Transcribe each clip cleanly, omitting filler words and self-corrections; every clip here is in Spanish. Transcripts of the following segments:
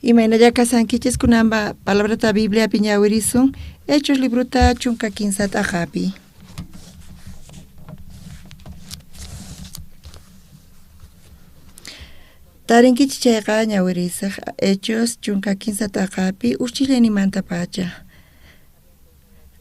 Imaynalla kasankichis kunamba palabrata Biblia piñawirisun, Hechos libruta chunka 15 ajapi. Tarinkichis chayqa ñawirisaq Hechos chunka 15 ajapi uchileni manta pacha.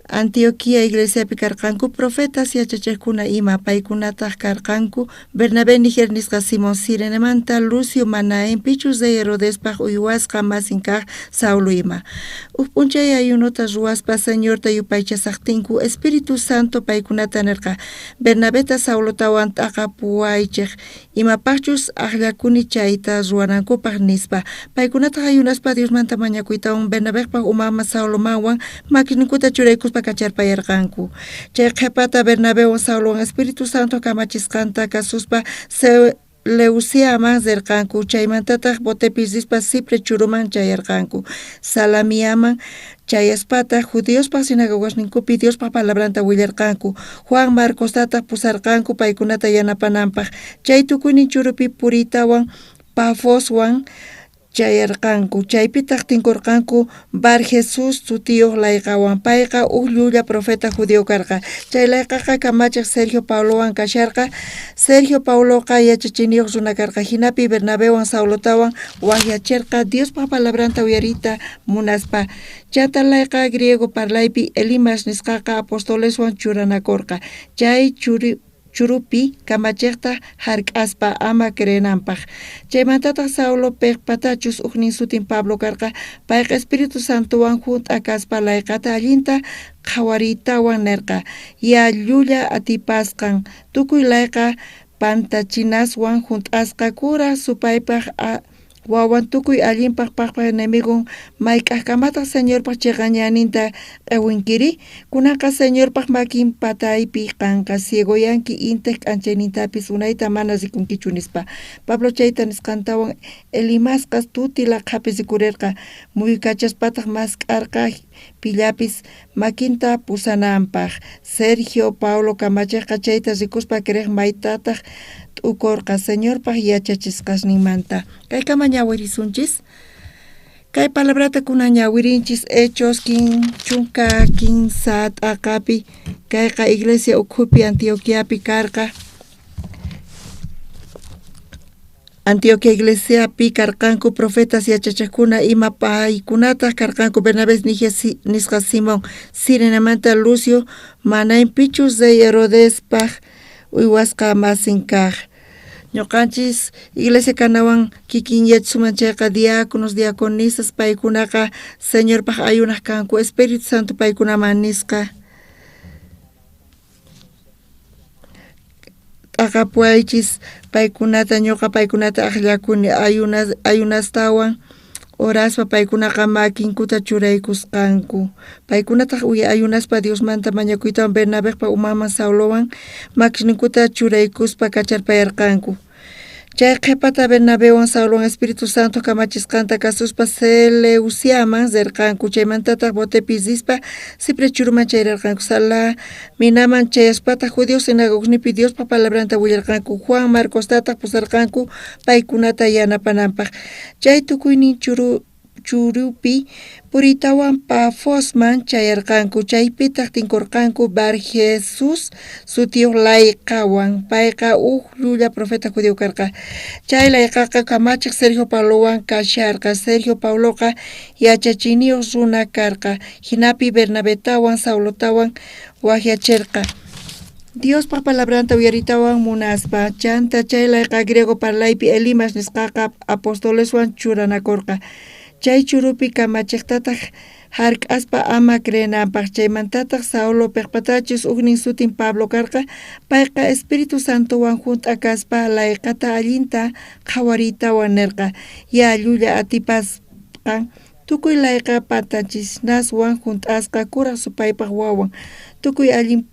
Antioquia iglesiapi karqanku profetas yachachiqkuna ima paykunataq karqanku Bernabé Niger nisqa Simón Cirenemanta Lucio Manaen Pichus de Herodespaq uywasqa masinkaq Saulo ima. P'unchay ayunuta ruwaspa Señorta yupaychasaqtinku Espíritu Santo paykunata nirqa Bernabeta Saulotawan t'aqapuwaychiq imapaqchus aqllakuni chayta ruwanankupaq nispa paykunataq ayunaspa Diosmanta mañakuytawan Bernabéqpaq umama Saulomanwan makinkuta churaykuspa kacharpayarqanku. Chay qhipata Bernabéwan Saulowan Espíritu Santo kamachisqanta kasuspa Seleuciaman zirqanku. Chaymantataq Botepisispa Cipre churuman chayarqanku. Salamiaman chayaspataq Judiospaq sinagogasninkupi Diospaq palabranta willarqanku. Juan Marcostataq pusarqanku paykunata yanapananpaq. Chay tukuynin churupi Puritawan Pafoswan chayarqanku. Chaypitaq tinkurqanku Bar Jesús sutiyuq layqawan payqa llulla profeta judío karqa. Chay layqaqa kamachiq Sergio Paulowan kasharqa. Sergio Pauloqa yachachiniyuq runa karqa. Hinapi Bernabéwan Saulotawan wakyachirqa Diospa palabranta uyarita munaspa. Chata layqa griego parlaypi Elimas nisqaqa apostoleswan churanakurqa. Chay churupi kamachiqta hark'aspa ama creenanpaq. Chaymantataq Saulo peqpatachus uqnin sutin Pablo karqa payqa Espíritu Santowan hunt'a kaspa layqata allinta qhawaritawan nirqa. Ya llulla atipasqan tukuy layqa pantachinaswan hunt'asqa kura supaypaq wawan tukuy allinpaq paqpaq enemigun mayk'aqkamataq Señorpaq chiqañaninta q'iwinkiri kunanqa Señorpaq makin pataypi qanqa ciegoyanki intaq k'anchaynintapis unayta mana rikunkichu nispa. Pablo chayta nisqantawan Elimasqas tuti laqhapi rikurirqa muykachashpataq masq'arqa pillapis makinta pusananpaq. Sergio Paulo kamachiqqa chayta rikuspa kriq maytataq t'ukurqa Señorpaq yachachisqasninmanta. Kaykama ñawirisunchis. Kay palabrata kuna ñawirinchis Hechos chunka 15 t'aqapi kayqa iglesia ukhupi Antioquiapi karqa. Antioquia iglesiapi karqanku profetas yachachiqkuna ima paykunataq karqanku Bernabé Niger nisqa Simón Cirenemanta Lucio Manaen Pichus de Herodespaq uywasqa masinkaq. Ñuqanchis iglesia kanawan kikin yachasuman chayqa diáconos diaconisas paykunaqa Señorpaq ayunaq kanku Espíritu Santo paykunaman nisqa t'aqapuaychis paykunata ñuqa paykunata aqllakuni ayunastawan oraspa paykunaqa makinkuta churaykusqanku. Paykunataq ayunaspa Diosmanta mañakuytawan Bernabéqpa umaman Saulowan makishninkuta churaykuspa kacharpayarqanku. Chay qhipata Bernabéwan Saulowan Espíritu Santo kamachisqanta kasuspa Seleuciaman zirqanku. Chaymantataq Botepisispa Cipre churuman chayrarqanku. Salaminaman chayaspataq judío sinagognipi Diospa palabranta willarqanku. Juan Marcostataq pusarqanku paykunata yanapananpaq. Chay tukuynin churupi Puritawan Pafosman chayarqanku. Chaypitaq tinkurqanku Bar Jesús sutiyuq layqawan payqa llulla profeta judío karqa. Chay layqaqa kamachiq Sergio Paulowan kasharqa. Sergio Pauloqa yachachiniyuq runa karqa. Hinapi Bernabétawan Saulotawan wakyachirqa Diospa palabranta uyaritawan munaspa. Chanta chay layqa griego parlaypi Elimas nisqaqa apostoleswan churanakurqa. Chay churupi kamachiqtataq hark'aspa ama creenanpaq. Chaymantataq Saulo peqpatachus uqnin sutin Pablo karqa payqa Espíritu Santowan hunt'a kaspa layqata allinta qhawaritawan nirqa. Ya llulla atipasqan tukuy layqa patachisnaswan hunt'asqa kuraq supaypaq wawan tukuy allin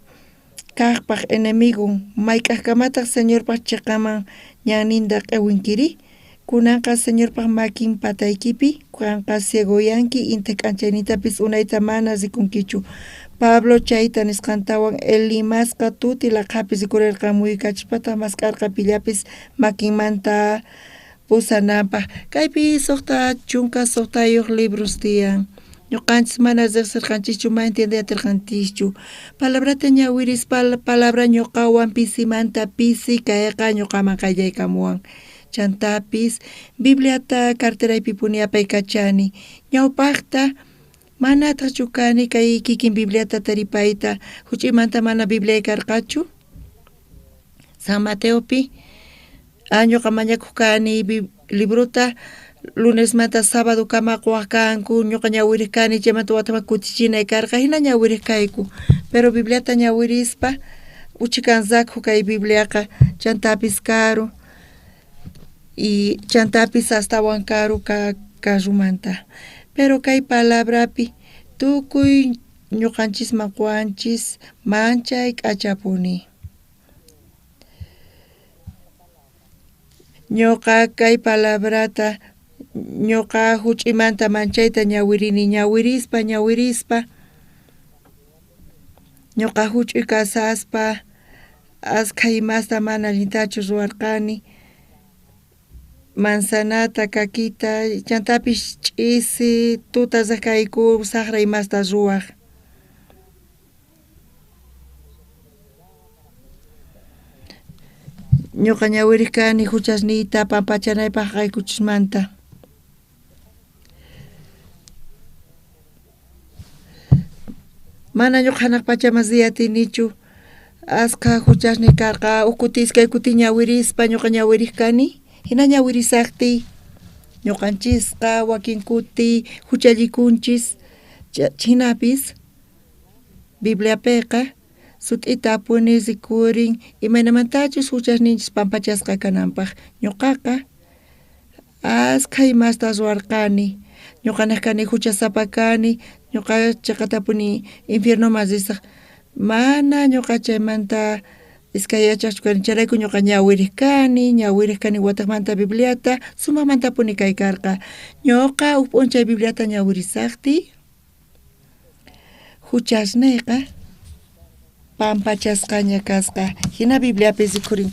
kaqpaq enemigun mayk'aqkamataq Señorpaq chiqaman ñaninta q'iwinkiri kunanqa Señorpaq makin pataykipi qanqa ciegoyanki intaq k'anchaynintapis unayta mana rikunkichu. Pablo chayta nisqantawan Elimasqa tuti laqhapi rikurirqa muykachishpataq masq'arqa pillapis makinmanta pusananpaq kaypi suqta chunka suqtayuq libros tiyan ñuqanchis mana riqsirqanchikchu mana entendiatirqanchikchu palabrata ñawirispa palabra ñuqawan pisimanta pisi kayqa ñuqaman qayllaykamuwan chantapis Bibliata carteraypi apay kachani ñawpaqta mana chukani kay kikin Bibliata taripayta huch'imanta mana Biblia karqachu San Mateopi ñuqa mañakuq kani libruta lunesmanta sábado kama quwaq kanku ñuqa ñawiriq kani chaymanta wataman kutichinay karqa hina ñawiriq kayku pero Bibliata ñawirispa uchikansaku kay Bibliaqa chantapis karu y chantapis astawan karu karumanta pero kay palabrapi tukuy ñuqanchisman quwanchis manchay k'achapuni ñuqa kay palabrata ñuqa huch'imanta manchayta ñawirini ñawirispa ñuqa huch'uy kasaspa askha imasta mana allintachu ruwarqani manzanata kakita chantapis ch'isi tuta kayku saqra imasta ruwaq ñuqa ñawiriq kani huchasniyta pampachanaypaq qaykuchismanta mana ñuqa hanaq pachaman tiyatinichu askha huchasni karqa ukutis kay kuti ñawirispa ñuqa ñawiriq kani hina ñawirisaqtiy ñuqanchisqa wakin kuti huchallikunchis hinapis Bibliapiqa sut'ita apuni rikurin imaynamantachus huchasninchis pampachasqa kananpaq ñuqaqa askha imasta ruwarqani ñuqanej kani huchasapa kani ñuqa chaqatapuni infiernoman risaq mana ñuqa chaymanta iskay yachaqchu kani charayku ñuqa ñawiriq kani wataqmanta Bibliata sumaqmantapuni kay karqa ñuqa uk p'unchay Bibliata ñawirisaqti huchasniyqa pampachasqaña kasqa hina Bibliapis rikurin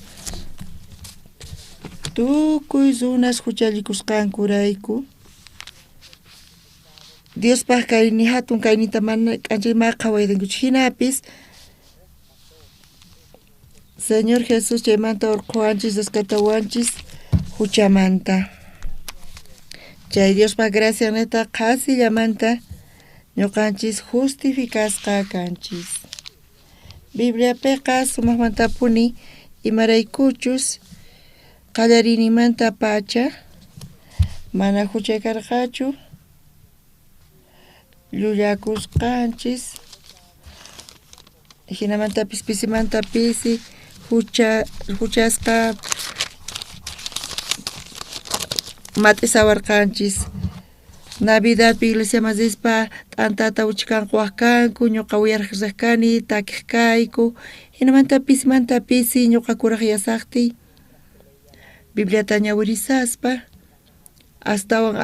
tukuy runas huchallikusqankurayku Diospaq kay ni hatun kaynita mana k'anchayman qhawaydinkuchu hinapis Señor Jesús chaymanta urquwanchis rescatawanchis huchamanta chay Diospaq gracianeta qasillamanta ñuqanchis justificasqa kanchis Bibliapiqa sumaqmantapuni imaraykuchus qallarinimanta pacha mana huchay karqachu llullakusqanchis hinamantapis pisimanta pisi huchasqa mat'isawarqanchis Navidadpi iglesia masispa t'antata uchikanquwaq kanku ñuqa uyariq riq kani takiq kayku hinamanta pisimanta pisi ñuqa kuraq yasaqtiy Bibliata ñawirisaspa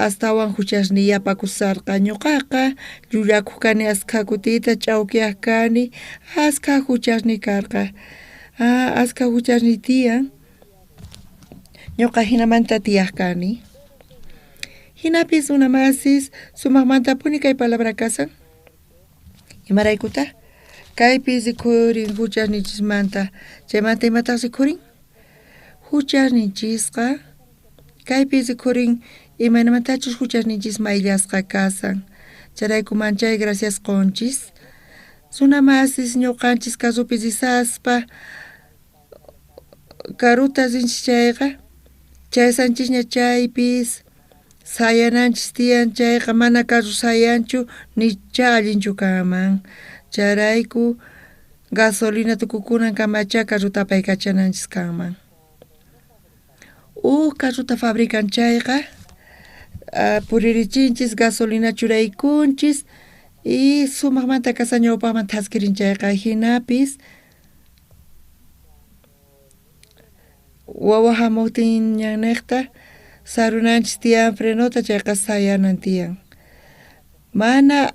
astawan huchasniyapakusarqa ñuqaqa llullakuq kani askha kutita ch'awkiyaq kani askha huchasni karqa askha huchasni tiyan ñuqa hinamanta tiyaq kani hinapis una masis sumaqmantapuni kay palabra kasan imaraykuta kaypis rikurin huchasnichismanta chaymanta imataq rikurin huchasnichisqa kaypis rikurin imaynamantachus huchasninchis mayllasqa kasan charayku manchay gracias qonchis suna masis ñuqanchis kasupi risaspa karuta rinchis chayqa chaysanchisña chaypis sayananchis tiyan chayqa mana karu sayanchu ni allinchu kaman charayku gasolina tukukunan kamacha karuta paykachananchis kanman karuta fabrican chayqa puririchinchis gasolina churaykunchis y sumaqmanta kasa ñawpaqman taskirin chayqa hinapis wawa hamuqtin ñaniqta sarunanchis tiyan frenota chayqa sayanan tiyan mana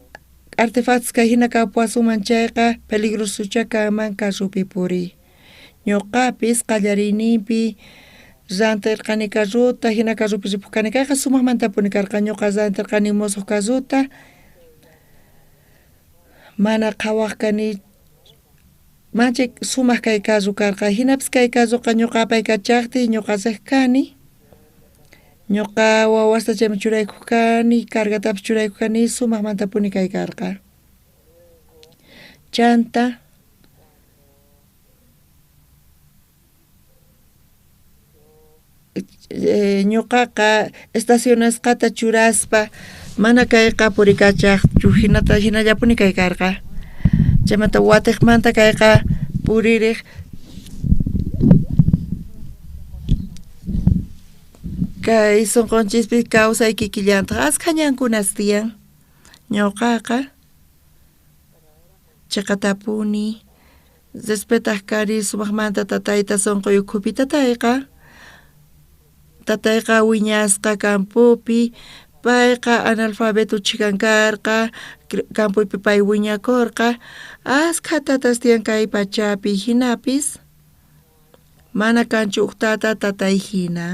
artefactos kay hina kapuasuman chayqa peligrosucha kanman karupi puriy ñuqapis qallariyninpi rantirqani carruta hina carrupi ripuqkani kayqa sumaqmantapuni karqa ñuqa rantirqani musuq carruta mana qhawaqkani manchik sumaq kay carru karqa hinapas kay carruqa ñuqapay kachaqti ñuqasaq kani ñuqa wawasta chayman churaykuq kani cargatapas churaykuq kani sumaqmantapuni kay karqa chanta ñuqaqa estacionasqata churaspa mana kayqa purikachaqchu hinallapuni kay karqa chaymanta watiqmanta kayqa puririq kay sunqunchikpi kawsay kikillantaq asqa ñankunas tiyan ñuqaqa chaqatapuni respetaq kari sumaqmanta tatayta sunquy ukhupi tatayqa wiñasqa campupi payqa analfabeto chikan karqa campuypi pay wiñakurqa asqa tatas tiyan kay pachapi hinapis mana kanchu uqtata tatay hina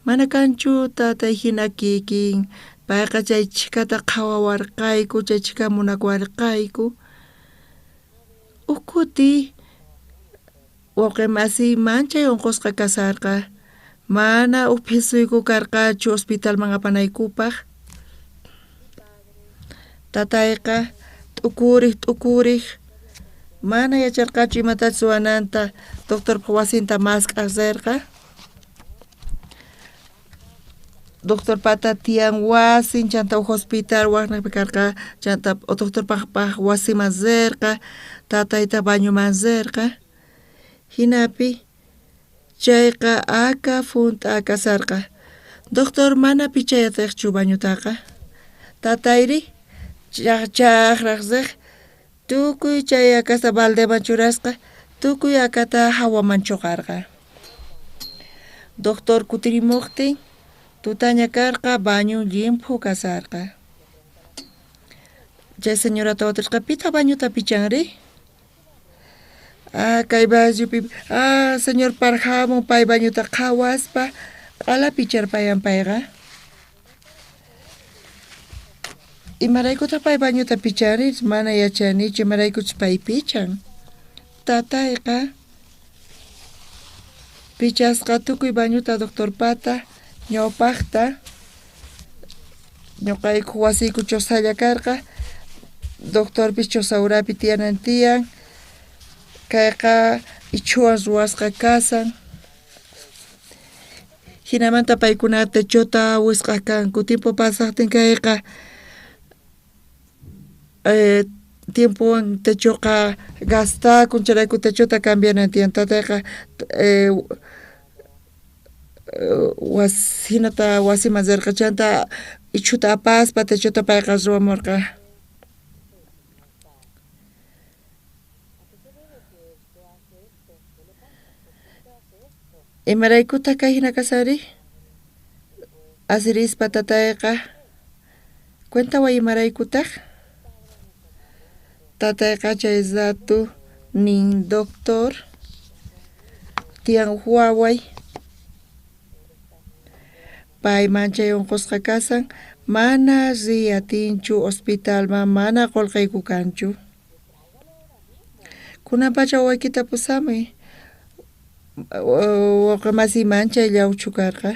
mana kanchu tatay hina kikin payqa chay chikata qhawawarqayku chay chika munakuwarqayku ukuti wawqi masiyman chay unqusqa kasarqa mana upisuyku karqachu hospitalman apanaykupaq tatayqa t'ukuriq mana yacharqachu imatachus ruwananta doctorpa wasinta masq'asirqa doctor pata tiyan wasin chanta hospital waqnapi karqa chanta doctorpaq wasiman sirqa tatayta bañuman sirqa hinapi chayqa aka funta kasarqa doctor mana pichayatiqchu bañutaqa tatayri chaqraq siq tukuy chay akasta baldeman churasqa tukuy akata hawaman chuqarqa doctor kutirimuqtin tutaña karqa bañu limpu kasarqa chay señorata watirqa pita bañuta pichanri kay bañupi señor parhamun pay bañuta qhawaspa q'ala picharpayan payqa imaraykuta pay bañuta pichanri mana yachanichu imaraykuchus pay pichan tatayqa pichasqa tukuy bañuta doctor pata ñawpaqta ñuqayku wasiyku chawsalla karqa doctorpis chawsa urapi tiyanan tiyan kayqa ichuwan ruwasqa kasan hinamanta paykuna techota wisqa kanku tiempo pasaqtin kayqa tiempowan techoqa gastakun charayku techota cambianan tiyan tatayqa hinata wasiman sirqa chanta ichuta apaspa techota payqa ruwamurqa imaraykuta kay hina kasari asirispa tatayqa cuentaway imaraykutaq tatayqa chay zatu nin doctor tiyan waway payman chay unqusqa kasan mana riyatinchu hospitalman mana qolqayku kanchu kunapacha wawaykita pusamuy wawqa masiyman chay llawchu karqa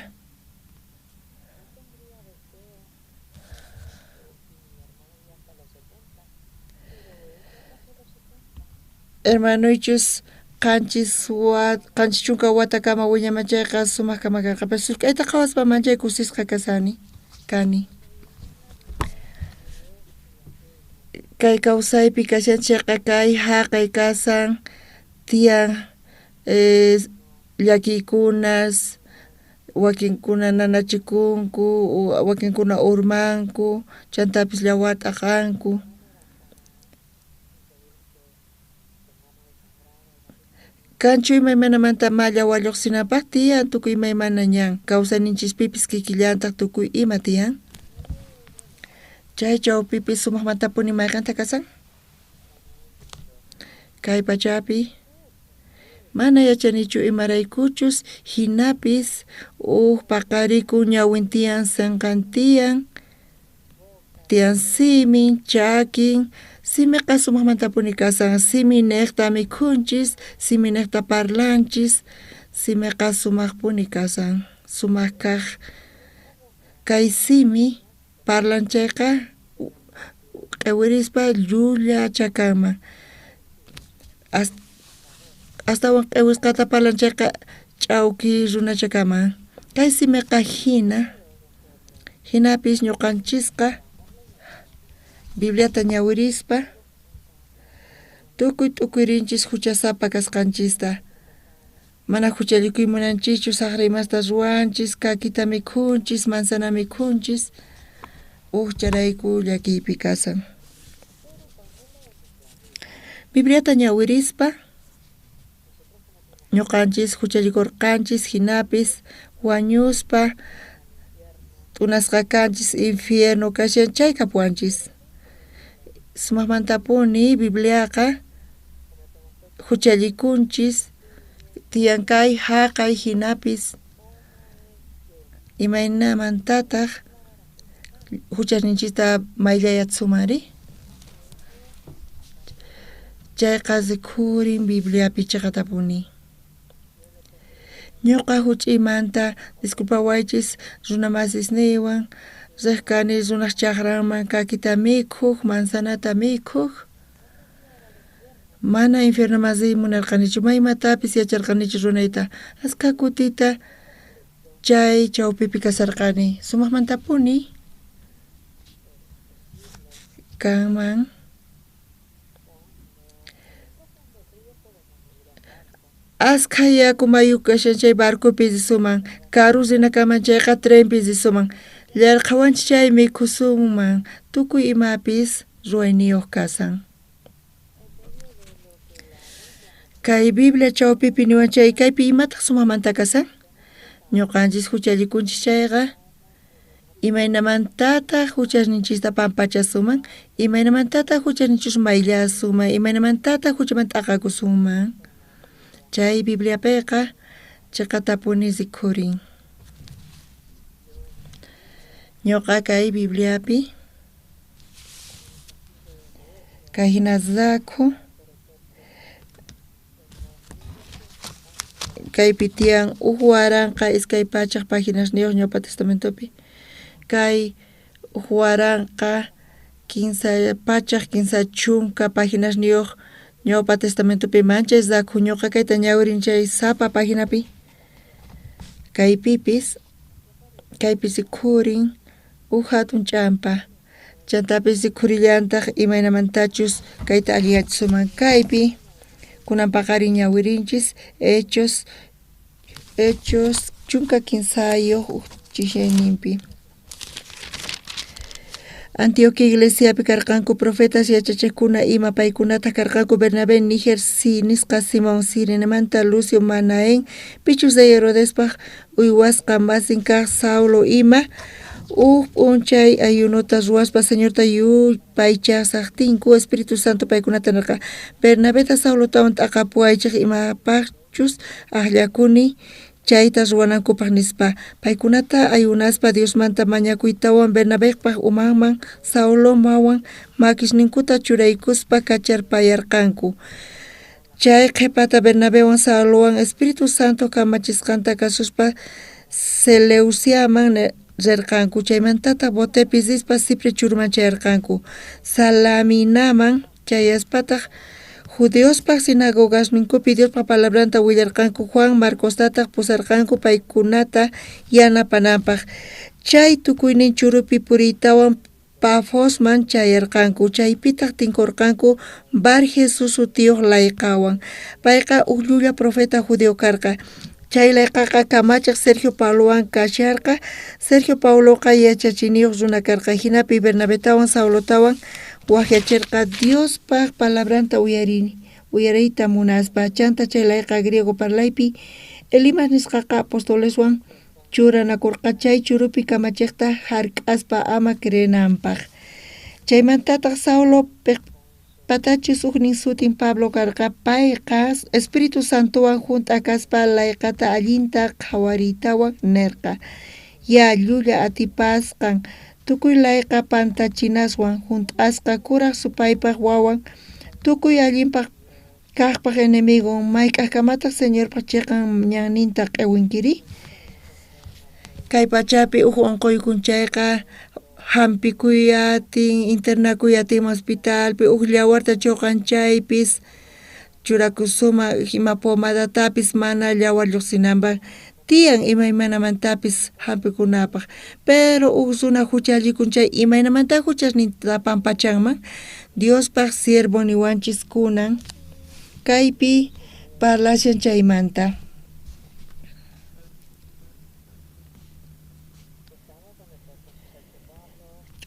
hermanuychus qanchis chunka watakama wiñamachayqa sumaqkama karqa pero kayta qhawaspa manchay kusisqa kani kay kawsaypi kashanchikqa kay haqay kasan tiyan llakikunas wakinkuna nanachikunku wakinkuna urmanku chantapis llawata qanku kanchu imaymanamanta malla walluqsinapaq tiyan tukuy imaymana ñan kawsayninchispipis kikillantaq tukuy ima tiyan chay chawpipis sumaqmantapuni maykanta kasan kay pachapi mana yachanichu imaraykuchus hinapis paqariku ñawintiyan sanqantiyan tiyan simin chakin simiqa sumaqmantapuni kasan simi niqta mikhunchis simi niqta parlanchis simiqa sumaqpuni kasan sumaq kaq kay simi parlanchayqa q'iwirispa llulla chakanman astawan q'iwisqata parlanchayqa ch'awki runa chakaman kay simiqa hinapis ñuqanchisqa Bibliata ñawirispa tukuy t'ukuyrinchis huchasapa kasqanchista mana huchalikuy munanchichu saq rimasta ruwanchis kakita mikhunchis manzana mikhunchis charayku llakiypi kasan Bibliata ñawirispa ñuqanchis huchalikurqanchis hinapis wañuspa t'unasqa kanchis infierno kashan chayqa puwanchis sumaqmantapuni Bibliaqa huchalikunchis tiyankay haqay hinapis imaynamantataq huchasninchista mayllayatsumari chayqa zikhurin Bibliapi chaqatapuni ñuqa huch'aymanta disculpawaychis runa masisniwan riq kani runaq chaqranman kakita mikhuq manzanata mikhuq mana infiernomansi munarqanichu maymatapis yacharqanichu runayta asqa kutita chay chawpipi kasarqani sumaqmantapuni kanman asqa yaku mayu kashan chay barcupi risuman carru rinakaman chayqa trenpi risuman llarqawanchis chay mikhusunman tukuy imapis ruwayniyuq kasan kay Biblia chawpipi niwan chay kaypi imataq sumaqmanta kasan ñuqanchis huchalikunchis chayqa imaynamantataq huchasninchista pampachasuman imaynamantataq huchasninchis mayllasuman imaynamantataq huchamanta t'aqakusunman chay Bibliapiqa chaqatapuni zikhurin ñuqa kay Bibliapi kay hina zakhu kaypi tiyan waranqa iskay pachaq paginasniyuq ñawpa testamentopi kay waranqa 15 pachaq 15 chunka paginasniyuq ñawpa testamentopi manchay zakhu ñuqa kayta ñawirin chay sapa paginapi kaypipis zikhurin hatun ch'ampa chantapis zikhurillantaq imaynamantachus kayta aliyachisuman kaypi kunan paqarin ñawirinchis hechos chunka 15 chishayninpi Antioquia Iglesiapi karqanku profetas yachachiqkuna ima paykunata karqanku Bernabé Níger nisqa Simón Cirenamanta Lucio Manaén Pichus de Herodespaq uywasqa masin kaq Saulo ima p'unchay ayunuta ruwaspa Señorta yupaychasaqtinku Espíritu Santo paykunata narqa Bernabéta Saulotawan t'aqapuwaychaq imapaqchus aqllakuni chayta ruwanankupaq nispa paykunata ayunaspa Diosmanta mañakuytawan Bernabépaq umanman Saulomawan makishninkuta churaykuspa kacharpayarqanku chay qhipata Bernabéwan Saulowan Espíritu Santo kamachisqanta kasuspa Seleuciaman rirqanku chaymantata botepi rispa Chipre churuman chayarqanku Salaminaman chayaspataq Judiospaq sinagogasninkupi Diospa palabranta willarqanku Juan Marcostataq pusarqanku paykunata yanapananpaq chay tukuynin churupi puriytawan Pafosman chayarqanku chaypitaq tinkurqanku Bar Jesús sutiyuq layqawan payqa llulla profeta judío karqa chay layqaqa kamachiq Sergio Paulowan kasharqa Sergio Pauloqa yachachiniyuq runa karqa hinapi Bernabétawan Saulotawan wakyachirqa Diospaq palabranta uyariyta munaspa chanta chay layqa griego parlaypi Elimas nisqaqa apostoleswan churanakurqa chay churupi kamachiqta hark'aspa ama creenanpaq chaymantataq Saulo Pekpatachis ugnin sutin Pablo karqa payqa Espíritu Santowan junta kaspa layqata allinta qhawaritawan nerqa. Ya llulla atipasqan tukuy layqa pantachinaswan junt'asqa kuraq supaypaq wawan tukuy allinpaq kaqpaq enemigo mayk'aqkamataq Señorpaq chiqan ñanninta q'iwinkiri. Kay pachapi unquykunchayqa hampikuyatin internakuyatin hospitalpi llawarta chuqanchaypis churakusuma hima pomadatapis mana llawar lluqsinanpaq tiyan imaymanamantapis hampikunapaq pero suna huchallikunchay imaynamanta huchasninta pampachanman Diospaq siervo niwanchis kunan kaypi parlashan chaymanta.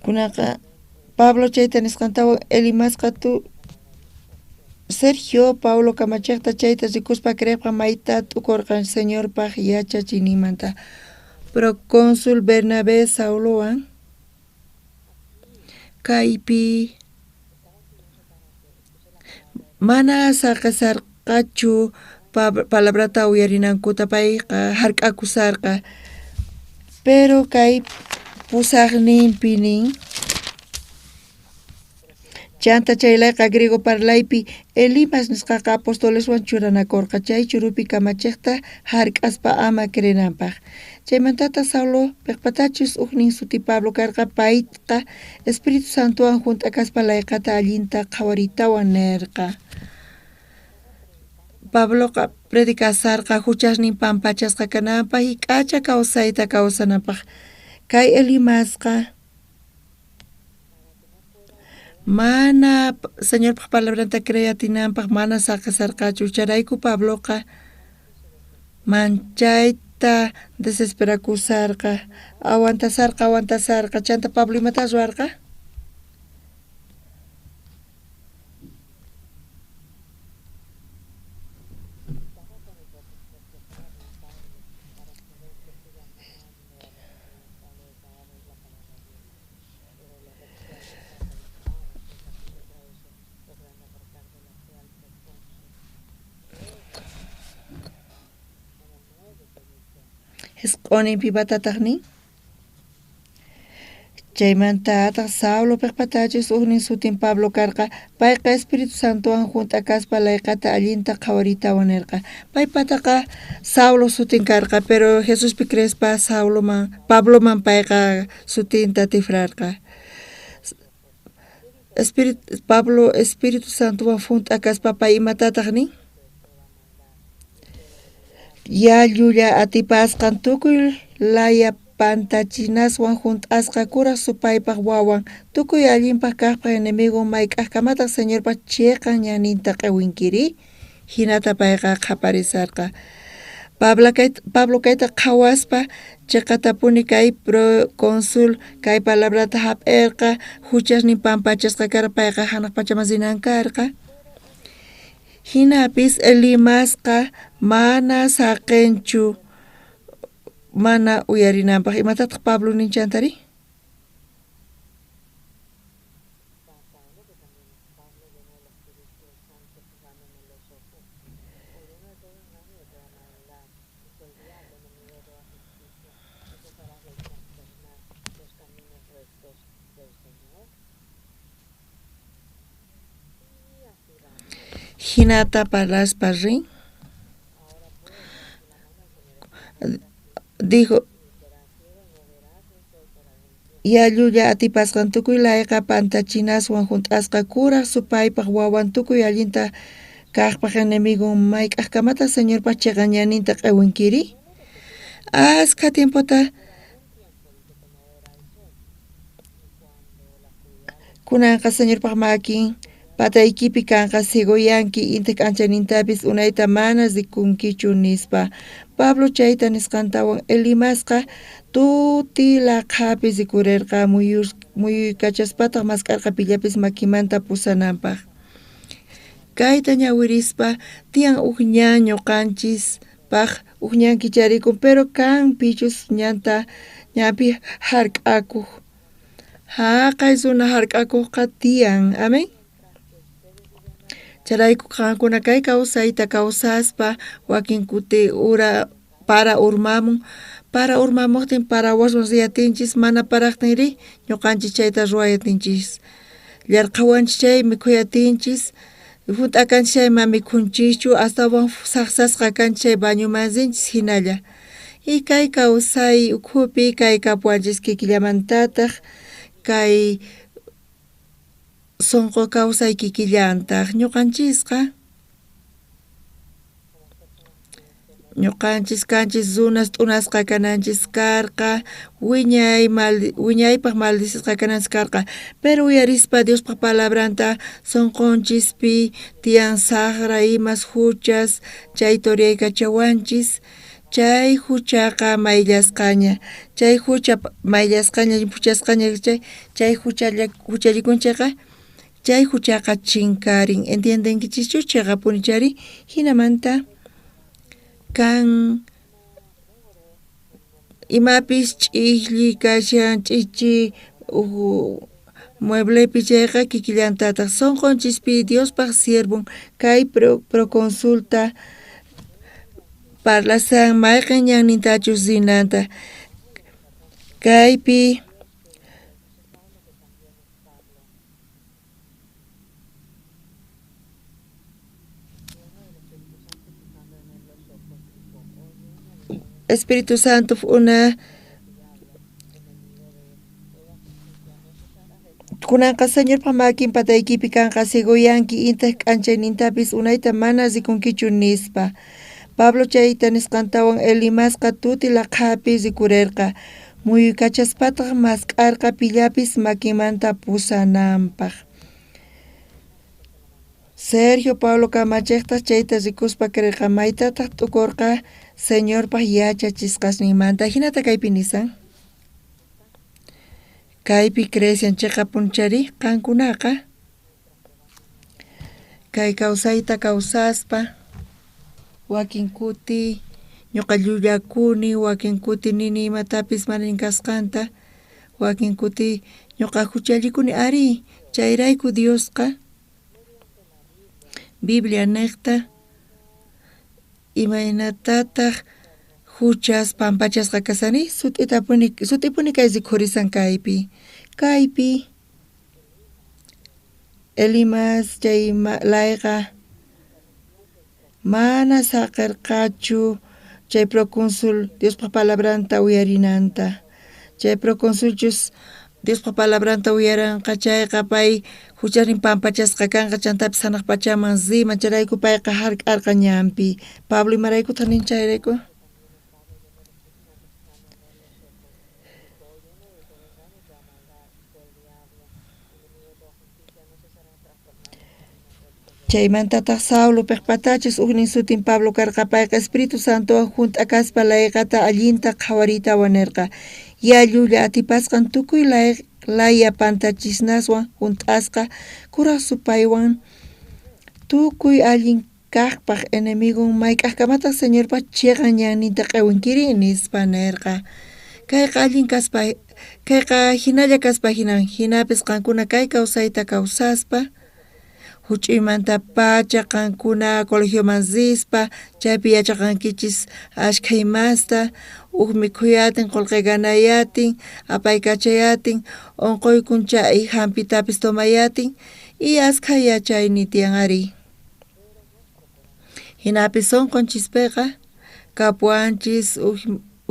Kunaka Pablo chayta nisqantawan Elimasqa tu Sergio Paulo kamachaqta chayta rikuspa creqpa mayta t'ukurqan Señorpaq yachachinimanta Procónsul Bernabé Saulowan kaypi mana saqasarqachu palabrata uyarinankuta payqa hark'akusarqa pero kay pusaqninpi nin chanta chaylayqa griego parlaypi Elimas nisqaqa apostoleswan churanakurqa chay churupi kamachiqta hark'aspa ama krinanpaq chaymantata Saulo piqpatachus ugnin suti Pablo karqa payqa Espíritu Santowan junta kaspa layqata allinta qhawaritawan nerqa. Pabloqa predikasarqa huchasnin pampachasqa kananpaq y k'acha kawsayta kawsananpaq kay Elimasqa mana Señorpaq palabranta creatinanpaq mana saqasarqachu charayku Pabloqa manchayta desesperakusarqa awantasarqa chanta Pablo imata ruwarqa Esqoninpi batataqnin chaymantataq Saulo piqpatachis ugnin sutin Pablo karqa payqa Espíritu Santowan junta kaspa layqata allinta qhawaritawan nerqa paypataqa Saulo sutin karqa pero Jesuspi creespa Pabloman payqa sutinta tifrarqa Pablo Espíritu Santowan junta kaspa pay imatataqnin ya llulla atipasqan tukuy laya pantachinaswan junt'asqa kuraq supaypaq wawan tukuy allinpaq kaqpaq enemigo mayk'aqkamataq Señorpaq chiqan ñanninta q'iwinkiri hinata payqa qhaparisarqa Pablo kayta qhawaspa chiqatapuni kay procónsul kay palabrata hap'irqa huchasnin pampachasqa karqa payqa hanaq pachaman sinankarqa hinapis Elimasqa mana saqenchu mana uyarinanpaq imatataq Pablo ninchantari hinata parlaspa rin dijo ya llulla atipasqan tukuy layqa pantachinaswan junt'asqa kuraq supaypaq wawan tukuy allinta kaqpaq enemigo mayk'aqkamata Señorpaq chiqan ñanninta q'iwinkiri asqa tiempota kunanqa Señorpaq makin pataykipi kanqa sigoyanki inti k'anchanintapis unayta mana rikunkichu nispa Pablo chayta nisqantawan Elimasqa tuti laqhapi rikurirqa muyuykachaspataq maskarqa pillapis makimanta pusananpaq kayta ñawirispa tiyan huk ña ñuqanchispaq huk ñan kicharikun pero kan pichus ñanta ñapi hark'akuq haqay suna hark'akuqqa tiyan amén Charayku qankuna kay kawsayta kawsaspa wakin kuti para urmamuqtin para waswayatinchis mana paraqtinri ñuqanchis chayta ruwayatinchis llarqawanchis chay mikhuyatinchis hunt'akanchis chayman mikhunchikchu astawan saqsasqa kanchis chay bañumansinchis hinalla y kay kawsay ukhupi kay kapuanchis kikillamantataq kay sunqu kawsay kikillantaq ñuqanchis kanchis runas t'unasqa kananchis karqa wiñaypaq maldisisqa kananchis karqa pero uyarispa Diospaq palabranta sunqunchispi tiyan saqra imas huchas chay turyaykachawachis chay huchaqa mayllasqaña chay hucha mayllasqaña puchasqaña chay huchallikunchayqa chay huchaqa chinkarin entiendenkichischu chiqapuni chari hinamanta kan imapis ch'ikli kashan ch'ichi mueblepi chayqa kikillantataq sunqunchikpi Diospaq siervun kay proconsulta parlasan mayqin ñannintachus rinanta kaypi Espíritu Santo una kunanqa Señor pamakin pataykipi kanqa siguyanki intaq k'anchaynintapis unayta mana rikunkichu nispa Pablo chayta nisqantawan Elimasqa tuti laqhapi rikurirqa muyukachaspataq masq'arqa pillapis makimanta pusananpaq Sergio Pablo Camachiqta chayta rikuspa kirirqa maytataq t'ukurqa Señorpaq yachachisqasninmanta hinata kaypi nisan kaypi creencianchikqa punchari qankunaqa kay kawsayta kawsaspa wakin kuti ñuqa llulakuni wakin kuti nini imatapis mana kasqanta wakin kuti ñuqa huchallikuni ari chayrayku Diosqa Biblia niqta imaynatataq huchas pampachasqa kasani sutipuni kay rikhurisan kaypi Elimas chay layqa mana saqirqachu chay procónsul Diospaq palabranta uyarinanta chay procónsulchus Diospaq palabranta uyaranqa chayqa pay hucharin pampachasqa kanqa chantapis hanaq pachaman riman chayrayku payqa hark'arqa ñanpi Pablo imaraykutaq nin chayrayku Chaymantataq Saulo piqpatachis uknin sutin Pablo karqa payqa Espíritu Santowan hunt'akaspa layqata allinta qhawariyta wanirqa yallulla atipasqan tukuy laya pantachisnaswan hunt'asqa kuraq supaywan tukuy allin kaqpaq enemigun mayk'aqkamataq Señorpaq chiqan ñanninta q'iwinkiri nispa nirqa kayqa allin kaspa kayqa hinalla kaspa hinapis qankuna kay kawsayta kawsaspa huch'uymanta pacha qankuna colegioman rispa chaypi yachaqankichis ashkha imasta huk mikhuyatin qullqi ganayatin apaykachayatin unquykun chay hampitapis tomayatin y ashkha yachayni tiyan ari hinapis sunqunchispiqa kapuanchis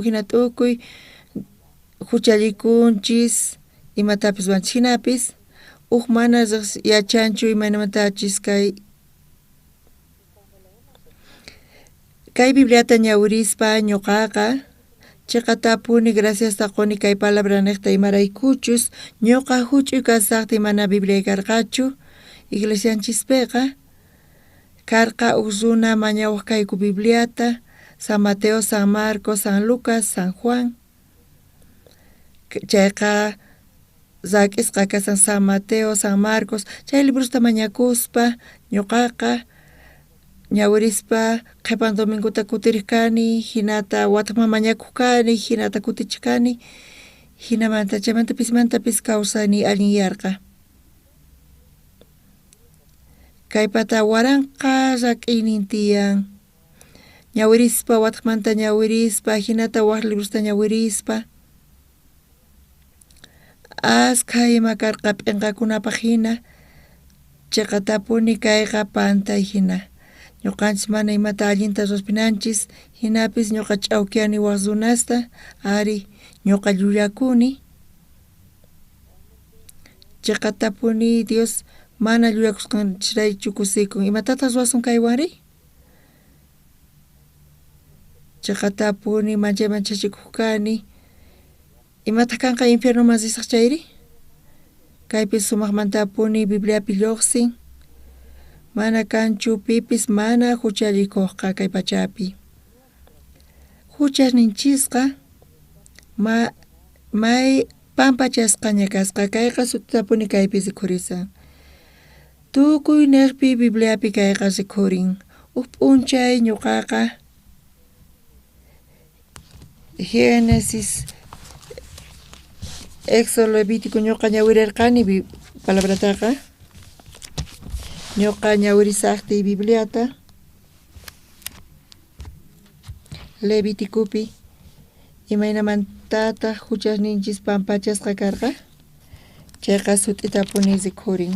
hina t'ukuy huchallikunchis imatapis wanchis hinapis mana yachanchu imaynamantachis kay Bibliata ñawirispa ñuqaqa chiqatapuni gracias taquni kay palabra niqta imaraykuchus ñuqa huch'uy kasaqti mana Biblia karqachu iglesianchispiqa karqa runa mañawaq kayku Bibliata San Mateo, San Marcos, San Lucas, San Juan chayqa zak'isqa kasan San Mateo, San Marcos chay librosta mañakuspa ñuqaqa ñawirispa qhipan dominguta kutiriq kani hinata wataqman mañakuq kani hinata kutichiq kani hinamanta chaymantapis kawsani allin yarqa kay pata waranqa rak'inin tiyan ñawirispa wataqmanta ñawirispa hinata waq librusta ñawirispa askha ima karqa p'inqakunapaq hina chaqatapuni kayqa pantay hina ñuqanchis mana imata allinta ruspinanchis hinapis ñuqa ch'awkiyani waq runasta ari ñuqa llulakuni chaqatapuni Dios mana llullakusqanchiraychu kusikun imatatas ruwasun kaywanri chaqatapuni manchay manchachikuq kani imata kanqa infiernoman risaq chayri kaypis sumaqmantapuni Bibliapi lluqsin mana kanchu pipis mana huchallikuqqa kay pachapi huchasninchisqa may pampachasqaña kasqa kayqa sutitapuni kaypi rikhurisan tukuy niqpi Bibliapi kayqa rikhurin p'unchay ñuqaqa Génesis Éxodo Levítico ñuqa ñawirirqani palabrataqa ñuqa ñawirisaqti Bibliata Levíticopi imaynamantataq huchasninchis pampachasqa karqa chayqa sut'itapuni rikhurin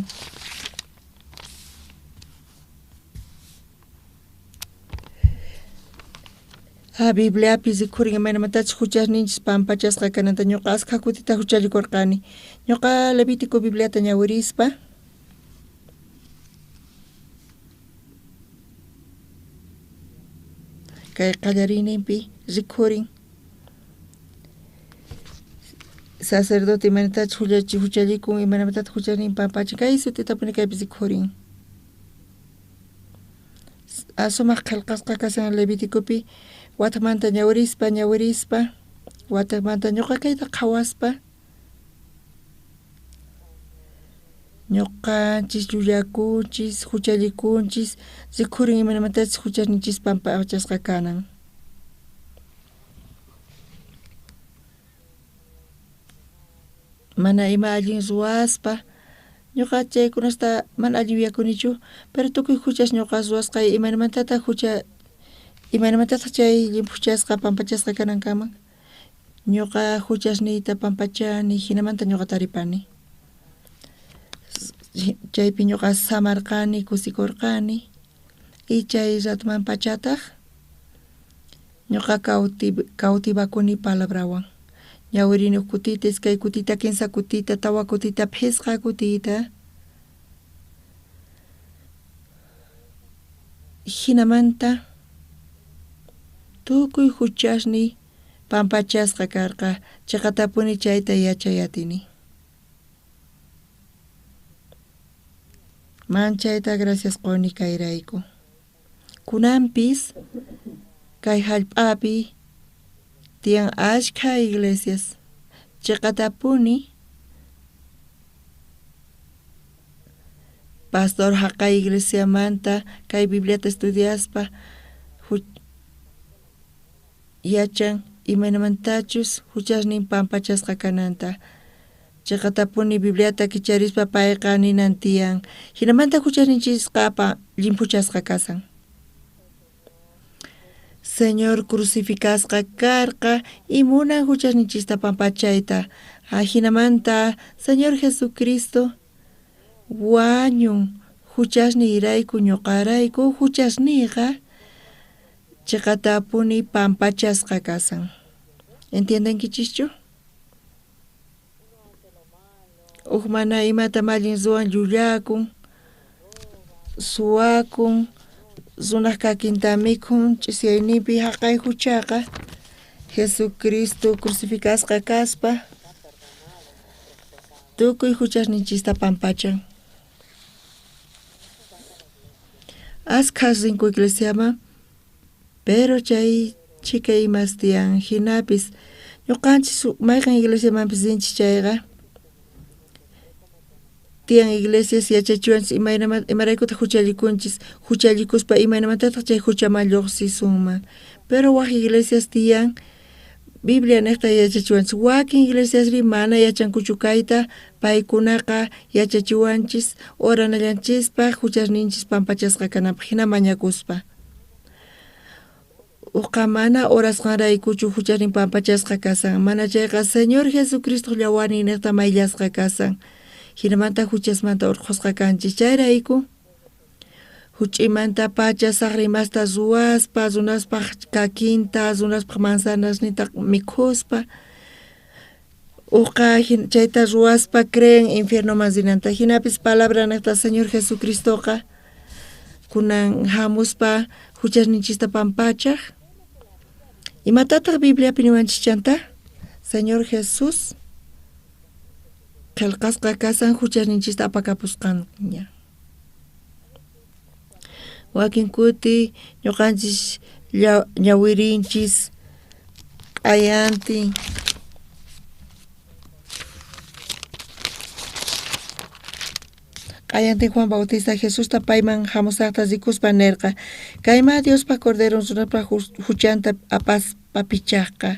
Bibliapi rikhurin imaynamantataq huchasninchis pampachasqa kananta ñuqa askha kutita huchallikurqani ñuqa Levítico Bibliata ñawirispa kay qallariyninpi rikhurin sacerdote imanatach huchallikun imanatach huchasnin pampachin kay sutitapuni kaypi rikhurin sumaq qillqasqa kasan Levíticopi wataqmanta ñawirispa wataqmanta ñuqa kayta qhawaspa ñuqanchis llullakunchis huchallikunchis rikhurin imanatach huchasninchis pampachasqa kanan mana ima allin ruwaspa ñuqa chaykunasta mana allin yuyakunichu pero tukuy huchas ñuqa ruwasqa imaynamantataq chay llimpuchasqa pampachasqa kanankaman ñuqa huchasniyta pampachani hinamanta ñuqa taripani chaypi ñuqa samarqani kusikurqani y chay ratuman pachataq ñuqa kawtibakuni palabrawan ñawirini kutita iskay kutita kinsa kutita tawa kutita phisqa kutita hinamanta tukuy huchasni pampachasqa karqa chaqatapuni chayta yachayatini manchayta gracias quni kayrayku kunanpis kay hallp'api tiyan ashkha iglesias chaqatapuni pastor haqay iglesiamanta kay Bibliata estudiaspa yachan imaynamantachus huchasnin pampachasqa kananta chaqatapuni Bibliata kicharispa payqa ninan tiyan hinamanta huchasninchisqa llimpuchasqa kasan Señor crucificasqa karqa imunan huchasninchista pampachayta hinamanta Señor Jesucristo wañun huchasniyrayku ñuqarayku huchasniyqa chaqatapuni pampachasqa kasan ¿entiendenkichischu? Mana imata mallin ruwan llullakun suwakun runaq kakinta mikhun ch'isyayninpi haqay huchaqa Jesucristo crucificasqa kaspa tukuy huchasninchista pampachan askha rinku iglesiaman pero chay chikay imas tiyan hinapis ñuqanchis mayqan iglesiamanpis rinchis chayqa tiyan iglesias yachachiwanchis imaraykuta huchallikuspa imaynamantataq chay huchaman lluqsisunman pero waq iglesias tiyan Biblia niqta yachachiwanchis wakin iglesias ri mana yachankuchu kayta paykunaqa yachachiwanchis oranallanchispaq huchasninchis pampachasqa kanapaq hina mañakuspa. Uqa mana orasqanraykuchu huchasnin pampachasqa kasan. Mana chayqa Señor Jesucristo llawarnin niqta mayllasqa kasan. Hinamanta huchasmanta urqusqa kanchis chayrayku. Huch'imanta pacha saqrimasta ruwaspa, runaspaq kakinta, runaspaq manzanasnita mikhuspa. Uqa chayta ruwaspa creen infiernoman rinanta. Hinapis palabra niqta Señor Jesucristoqa kunan hamuspa huchasninchista pampachaq. Imatataq Bibliapi niwanchichanta? Señor Jesús qillqasqa kasan huchasninchista apakapusqaña. Wakin kuti ñuqanchis ñawirinchis q'ayantin Juan Bautista Jesusta payman hamusaqta rikuspa nirqa kayma Diospa Cordero runapa huchanta apaspa pichaqqa.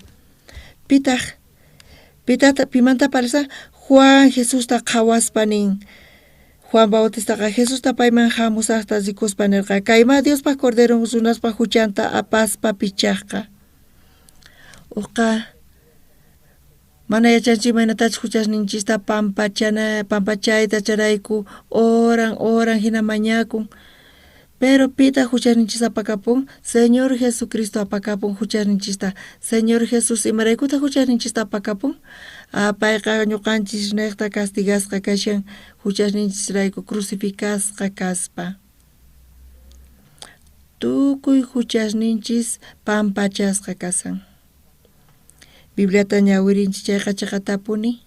Pimanta parisa Juan Jesusta qhawaspa nin Juan Bautistaqa Jesusta payman hamusaqta rikuspa nirqa kayma Diospa Cordero runaspa huchanta apaspa pichaqqa. Uqa mana yachanchik maynatachik huchasninchista pampachayta charayku oran hina mañakun. Pero pita huchasninchis apakapun Señor Jesucristo apakapun huchasninchista. Señor Jesús imaraykuta huchasninchista apakapun. Payqa ñuqanchis niqta castigasqa kashan huchasninchisrayku crucificasqa kaspa. Tukuy huchasninchis pampachasqa kasan. Bibliata ñawirinchis chayqa chaqatapuni.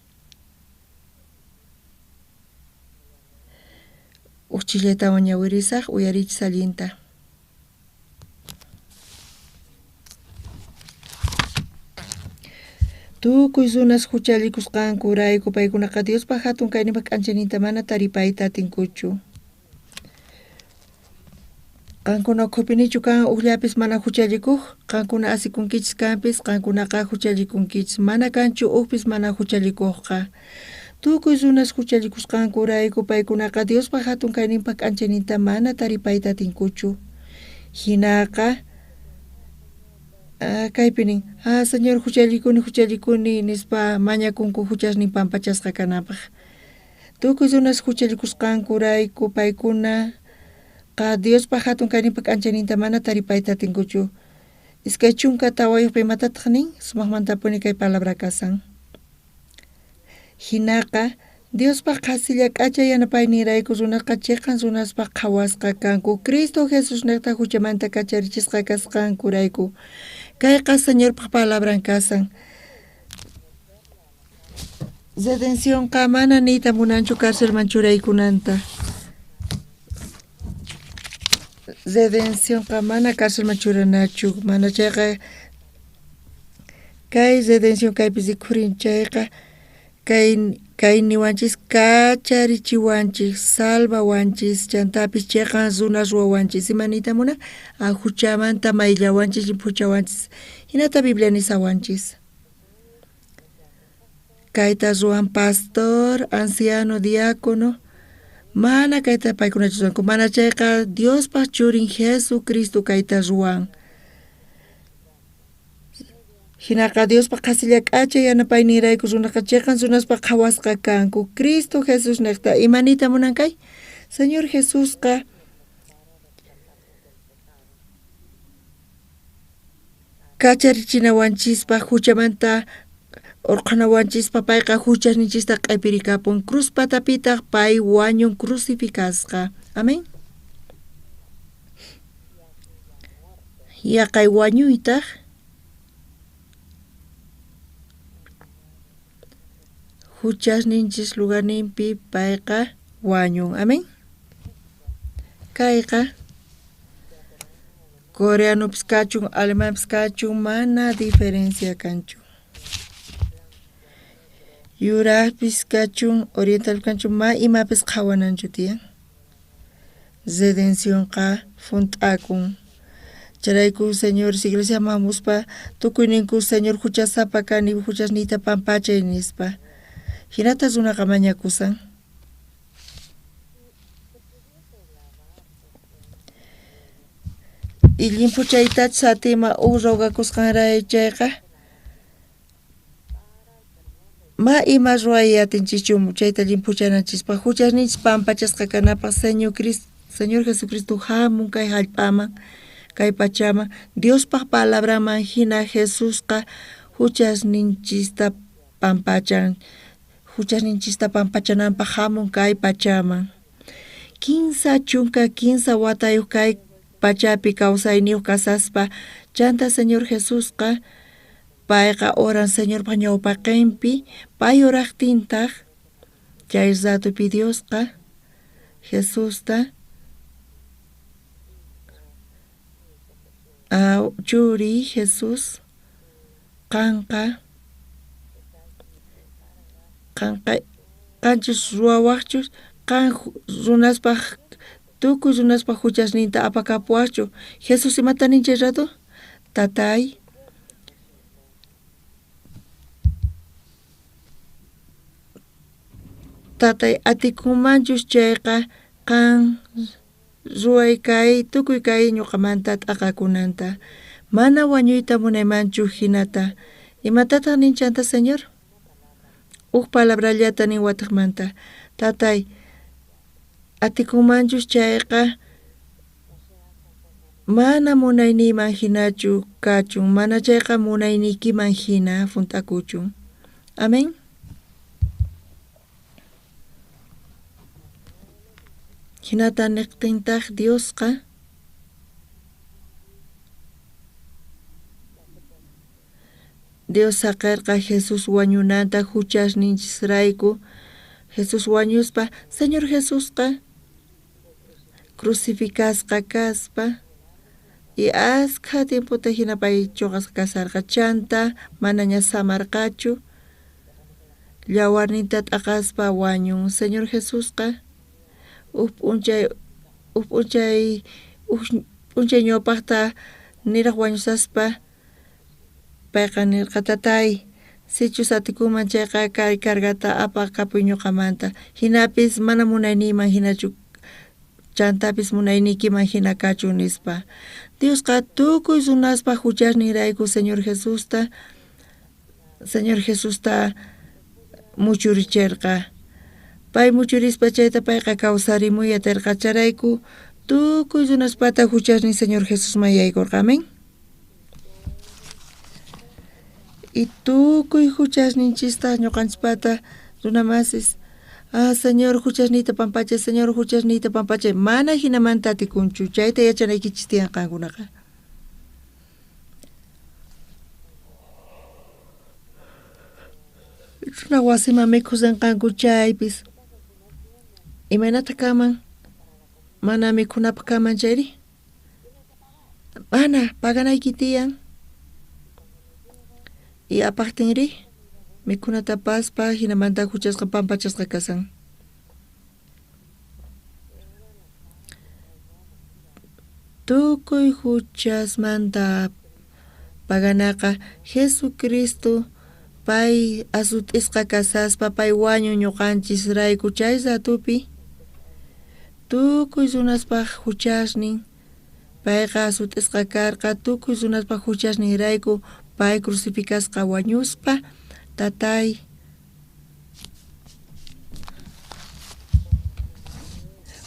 Uchilletaman ñawirisaq uyarichis allinta. Tukuy runas huchallikusqankurayku paykunaqa Diospa hatun kayninpa k'anchayninta mana taripayta atinkuchu. Qankuna ukhupinichu kan uqllapis mana huchallikuq, qankuna asikunkichis kanpis qankunaqa huchallikunkichis, mana kanchu uqpis mana huchallikuqqa. Tukuy runas huchallikusqankurayku paykunaqa Diospa hatun kayninpa k'anchayninta mana taripayta atinkuchu. Hinaqa kaypinin Señor huchallikuni nispa mañakunku huchasnin pampachasqa kanapaq. Tukuy runas huchallikusqankurayku paykuna Diospa hatun kayninpa k'anchayninta mana taripayta atinkuchu. Iskay chunka tawayuqpi imatataq nin sumaqmantapuni kay palabra kasan. Hinaqa Diospa qasilla k'acha yanapayninrayku runaqa chiqan runaspa qhawasqa kanku. Cristo Jesús niqta huchamanta kacharichisqa kasqankurayku. Kayqa Señorpaq palabran kasan. Redenciónqa mana niyta munanchu karcelman churaykunanta. Redenciónqa mana karcelman churanachu. Mana chayqa kay redención kaypi rikhurin chayqa kay niwanchis kacharichiwanchis, salvawanchis, chantapis chiqan runa ruwawanchis. Imanita munan huchamanta mayllawanchis, puchawanchis. Hinata Biblia nisawanchis. Kayta ruwan pastor, anciano, diácono, mana kayta paykunachus mana chayqa Diospa churin Jesucristo kayta ruwan. Hinaqa Diospa qasilla k'acha yanapaynirayku runaqa chiqan runaspa qhawasqa kanku. Cristo Jesús niqta imanita munan kay Señor Jesúsqa kacharichinawanchispa huchamanta urqanawanchispa payqa huchasninchista q'aypirikapun cruz patapitaq pay wañun crucificasqa. Amén. Yaqay wañuytaq huchasninchis lugarninpi payqa wañun. Amén. Kayqa coreanopis kachun, alemanpis kachun, mana diferencia kanchu. Yuraqpis kachun, oriental kanchun, imapis qhawananchu tiyan. Redenciónqa funt'akun. Charayku Señor iglesia mamuspa tukuyninku Señor huchasapa kani huchasniyta pampachay nispa. Hinatas una mañakusan. Y limpuchaytach satima urogakusqanraychayqa ma ima ruwayatinchikchu chayta limpuchananchikpa huchasninchik pampachasqa kanapaq Señor Jesucristo hamun kay hallp'aman kay pachaman Diospaq palabraman hina Jesusqa huchasninchista pampachananpaq hamun kay pachaman kinsa chunka kinsa watayuq kay pachapi kawsayniyuq kasaspa chanta Señor Jesusqa payqa oran Señorpa ñawpaqinpi pay uraqtintaq chay ratupi Diosqa Jesusta churi Jesus qanqa qanchis ruwawaqchus qan runaspaq tukuy runaspaq huchasninta apakapuwaqchu Jesus imata nin chay rato tatay atikumanchus chayqa qan ruway kay tukuy kay ñuqamanta t'aqakunanta mana wañuyta munaymanchu hinata imatataq ninchanta Señor huk palabrallata nin wataqmanta tatay atikumanchus chayqa mana munayniyman hinachu kachun mana chayqa munayniykiman hina funt'akuchun amén. Hinata niqtintaq Diosqa Dios saqirqa Jesus wañunanta huchasninchisrayku Jesus wañuspa Señor Jesusqa crucificasqa kaspa y askha tiemputa hina pay chuqasqa kasarqa chanta manaña samarqachu llawarninta t'aqaspa wañun Señor Jesusqa p'unchay ñawpaqta niraq wañusaspa payqa nirqa tatay sichus atikuman chayqa kay cargata apakapuy ñuqamanta hinapis mana munayniyman hinachu chantapis munayniykiman hina kachun nispa Diosqa tukuy runaspaq huchasninrayku Señor Jesusta muchurichirqa pay muchurispa chayta payqa kawsarimuy atirqacharayku tukuy runaspata huchasnin Señor Jesusman yaykurqa amén. Y tukuy huchasninchista ñuqanchikpata runamasis Señor huchasniyta pampachay Señor huchasniyta pampachay mana hinamanta atikunchu chayta yachanaykichis tiyanqankunaqa runa wasiman mikhusinqanku chaypis imaynata kaman mana mikhunapaq kaman chayri mana paganayki tiyan y apaqtinri mikhunata paspa hinamanta huchasqa pampachasqa kasan tukuy huchasmanta paganaqa Jesucristo pay asut'isqa kasaspa pay wañu ñuqanchisrayku chay ratupi tukuy runaspaq huchasnin payqa asut'isqa karqa tukuy runaspaq huchasninrayku pay crucificasqa wañuspa tatay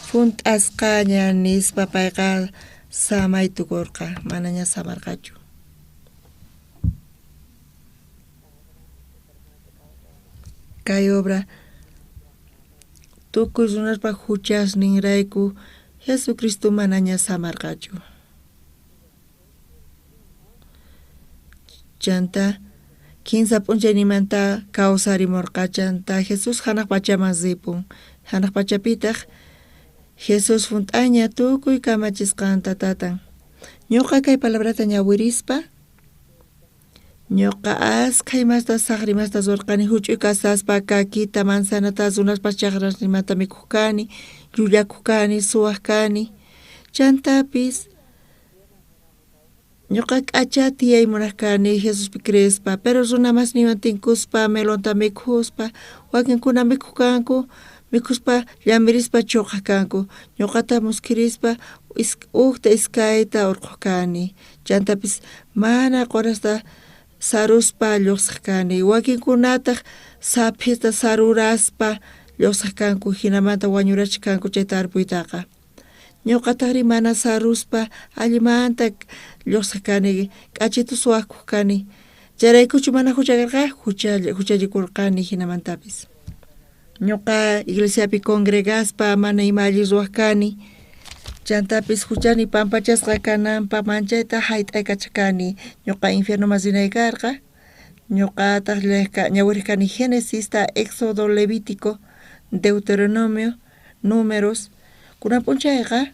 funt'asqaña nispa payqa samay tukurqa manaña samarqachu kay obra tukuy runaspaq huchasninrayku Jesucristo manaña samarqachu chanta kinsa p'unchaynimanta kawsarimurqa chanta Jesus hanaq pachaman zipun hanaq pachapitaq Jesus funt'aña tukuy kamachisqanta tatan ñuqa kay palabrata ñawirispa ñuqa askha imasta saqrimasta surqani huch'uy kasaspa kakita manzanata runaspas chaqranimanta mikuq kani llullakuq kani suwaq kani chantapis Ñuqa k'achati aymunajkani Jesuspi creespa, pero runamas niwan tinkuspa, melonta mikhuspa, wakinkuna mikhukanku, mikhuspa llamirispa chuqaq kanku. Ñuqata muskirispa uqta iskayta urqukani. Chantapis mana qurasta saruspa lluqsaq kani. Wakinkunataq saphista saruraspa lluqsaq kanku hinamanta wañurachik kanku chay tarpuytaqa. Ñuqataqri mana saruspa allimanta lluqsaq kani, k'achita suwakuq kani. Chayraykuchu mana huchakarqa huchallikurqani hinamantapis. Ñuqa iglesiapi congregaspa mana ima alli ruwaq kani. Chantapis huchani pampachasqa kananpa manchayta hayt'aykachakani. Ñuqa infiernoman rinaykarqa. Ñuqataq ñawirik kani Genesista, Éxodo, Levítico, Deuteronomio, Números. Kunan p'unchayqa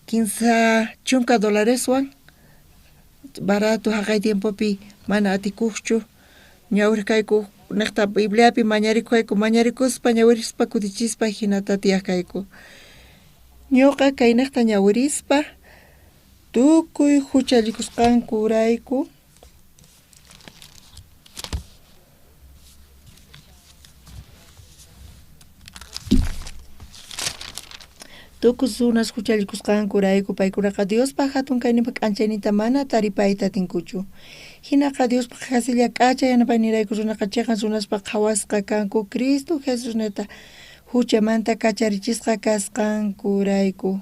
15 chunka dolareswan barato haqay tiempopi mana atikuqchu ñawirik kayku niqta Bibliapi mañarikuspa ñawirispa kutichispa hinata tiyaq kayku. Ñuqa kay niqta ñawirispa tukuy huchallikusqankurayku tukuy runas huchallikusqankurayku paykunaqa Diospa hatun kayninpa k'anchaynita mana taripayta tinkuchu. Hinaqa Diospa kasilla k'acha yanapaynirayku runaqa chayqa runaspa qhawasqa kanku Cristo Jesus neta huchamanta kacharichisqa kasqankurayku.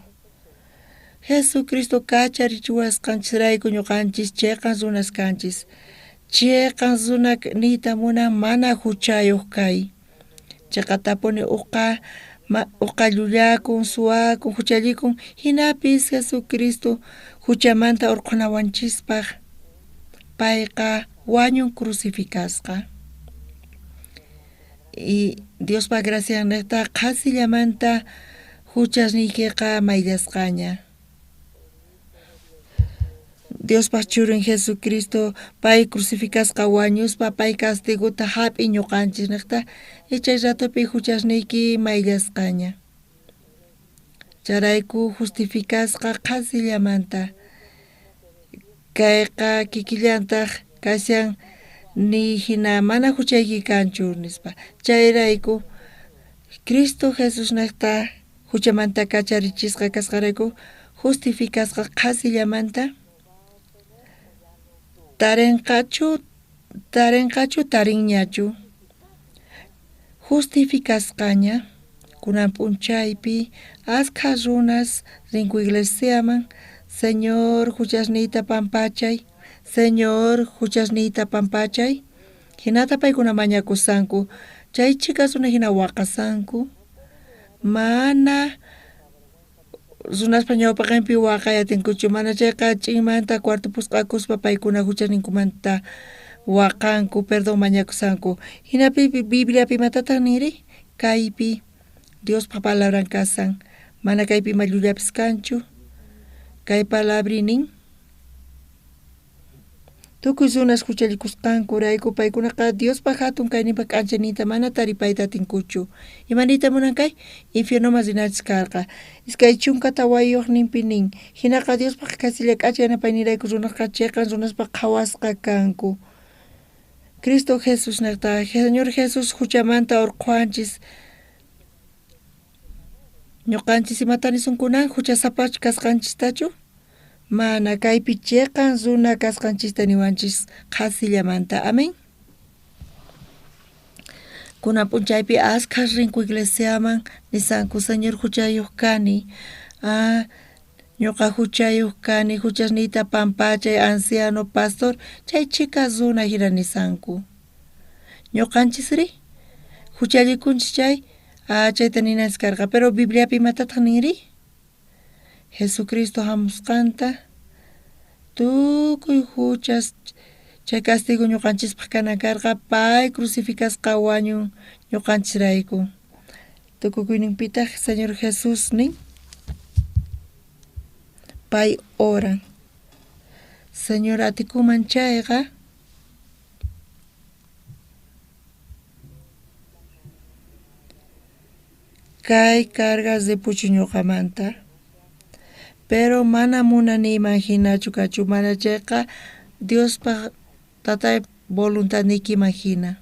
Jesucristo kacharichiwasqanchisrayku ñuqanchis chayqa runas kanchis. Chayqa runa niyta munan mana huchayuq kay. Chayqa tapuni uqa llullakun, suwakun, huchallikun hinapis Jesucristo huchamanta urqunawanchispaq payqa wañun crucificasqa. Y Diospa gracian niqta qasillamanta huchasniykiqa mayllasqaña. Diospa churin Jesucristo pay crucificasqa wañuspa pay castiguta hap'i ñuqanchis niqta y chay ratupi huchasniyki mayllasqaña. Charayku justificasqa qasillamanta. Kayqa kikillantaq kashan ni hina mana huchayki kanchu nispa. Chayrayku Cristo Jesus niqta huchamanta kacharichisqa kasqarayku justificasqa qasillamanta. Tarinqachu tarinñachu justificasqaña kunan p'unchaypi asqa runas rinku iglesiaman Señor huchasniyta pampachay, Señor huchasniyta pampachay hinata paykuna mañakusanku chay chikasuna hina waqasanku mana runaspa ñawpaqanpi waqayatinkuchu mana chayqa ch'inmanta cuarto pusq'akuspa paykuna huchasninkumanta waqanku perdón mañakusanku hinapi Bibliapi imatataq niri kaypi Diospa palabran kasan mana kaypi mallullapis kanchu kay palabrini tukuy runas huchallikusqankurayku paykunaqa Diospa hatun kayninpa k'anchayniyta mana taripayta tinkuchu imaniyta munan kay infiernoman rinachis karqa iskay chunka tawayuqninpi nin hinaqa Diospa kasilla k'acha yanapaynirayku runaqa chayqa runaspa qhawasqa kanku Cristo Jesus niqta Señor Jesus huchamanta urquwanchis ñuqanchis imatani sunkunan huchasapachu kasqanchistachu mana kaypi chayqa runa kasqanchista niwanchis qasillamanta amén. Kunan p'unchaypi asqa rinku iglesiaman nisanku Señor huchayuq kani ñuqa huchayuq kani huchasniyta pampachay anciano pastor chay chika runa hina nisanku ñuqanchisri huchallikunchis chay chayta ninachis karqa pero Bibliapi imatataq niri Jesucristo hamusqanta tukuy huchas chay castigo ñuqanchispaq kanan karqa pay crucificasqa wañun ñuqanchisrayku tukukuyninpitaq Señor Jesus nin pay oran Señor atikuman chayqa kay cargas de puchu ñuqamanta pero mana munani imaginachu kachu mana chayqa Diospa tatay voluntad niki imagina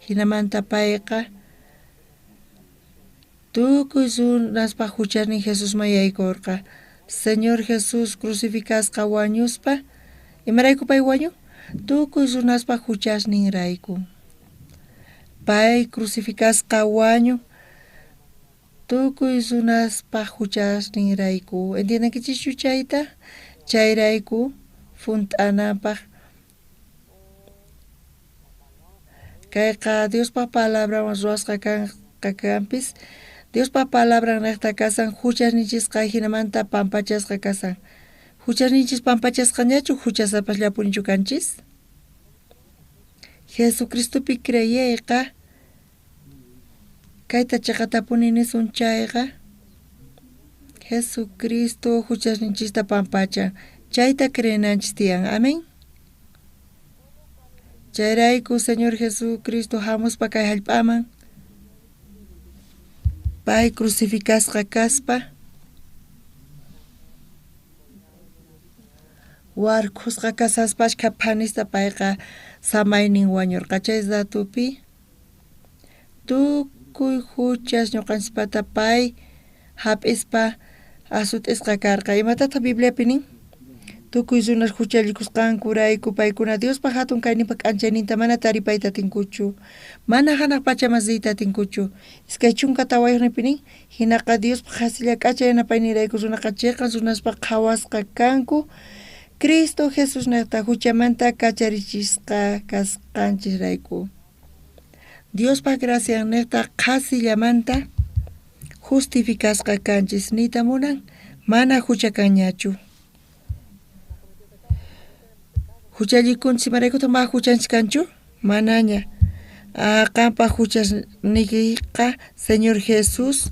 hinamanta payqa tukuy runaspa huchasnin Jesusman yaykurqa Señor Jesús crucificasqa wañuspa imarayku pay wañun tukuy runaspa huchasninrayku pay crucificasqa wañun tukuy runaspa huchasninrayku entiendenkichischu chayta chayrayku funt'anapaq kayqa Diospa palabra ruwasqa kanpis Diospa palabra niqta kasan huchasninchisqa hinamanta pampachasqa kasan huchasninchis pampachasqañachu huchasapallapunchu kanchis Jesucristopi creyayqa kayta chaqatapuni nisun chayqa Jesucristo huchasninchista pampachan chayta creenanchis tiyan amén chayrayku Señor Jesucristo hamuspa kay hallp'aman pay crucificasqa kaspa warkusqa kasaspachka phanista payqa samaynin wañurqa chay datupi tukuy huchas ñuqanchispata pay hap'ispa asut'isqa karqa imatataq Bibliapi nin tukuy runas huchallikusqankurayku paykuna Diospa hatun kayninpa k'anchayninta mana taripayta tinkuchu mana hanaq pachamasiyta tinkuchu iskay chunka tawayuqnipi nin hinaqa Diospa hasilla k'achay yanapaynirayku runaqa chayqa runaspa qhawasqa kanku Cristo Jesús niqta huchamanta kacharichisqa kasqanchisrayku Diospa gracia niqta qasillamanta justificasqa kanchis niyta munan mana huchakanñachu huchallikunchis imaraykuta ma huchanchis kanchu manaña qanpa huchasnikiqa Señor Jesús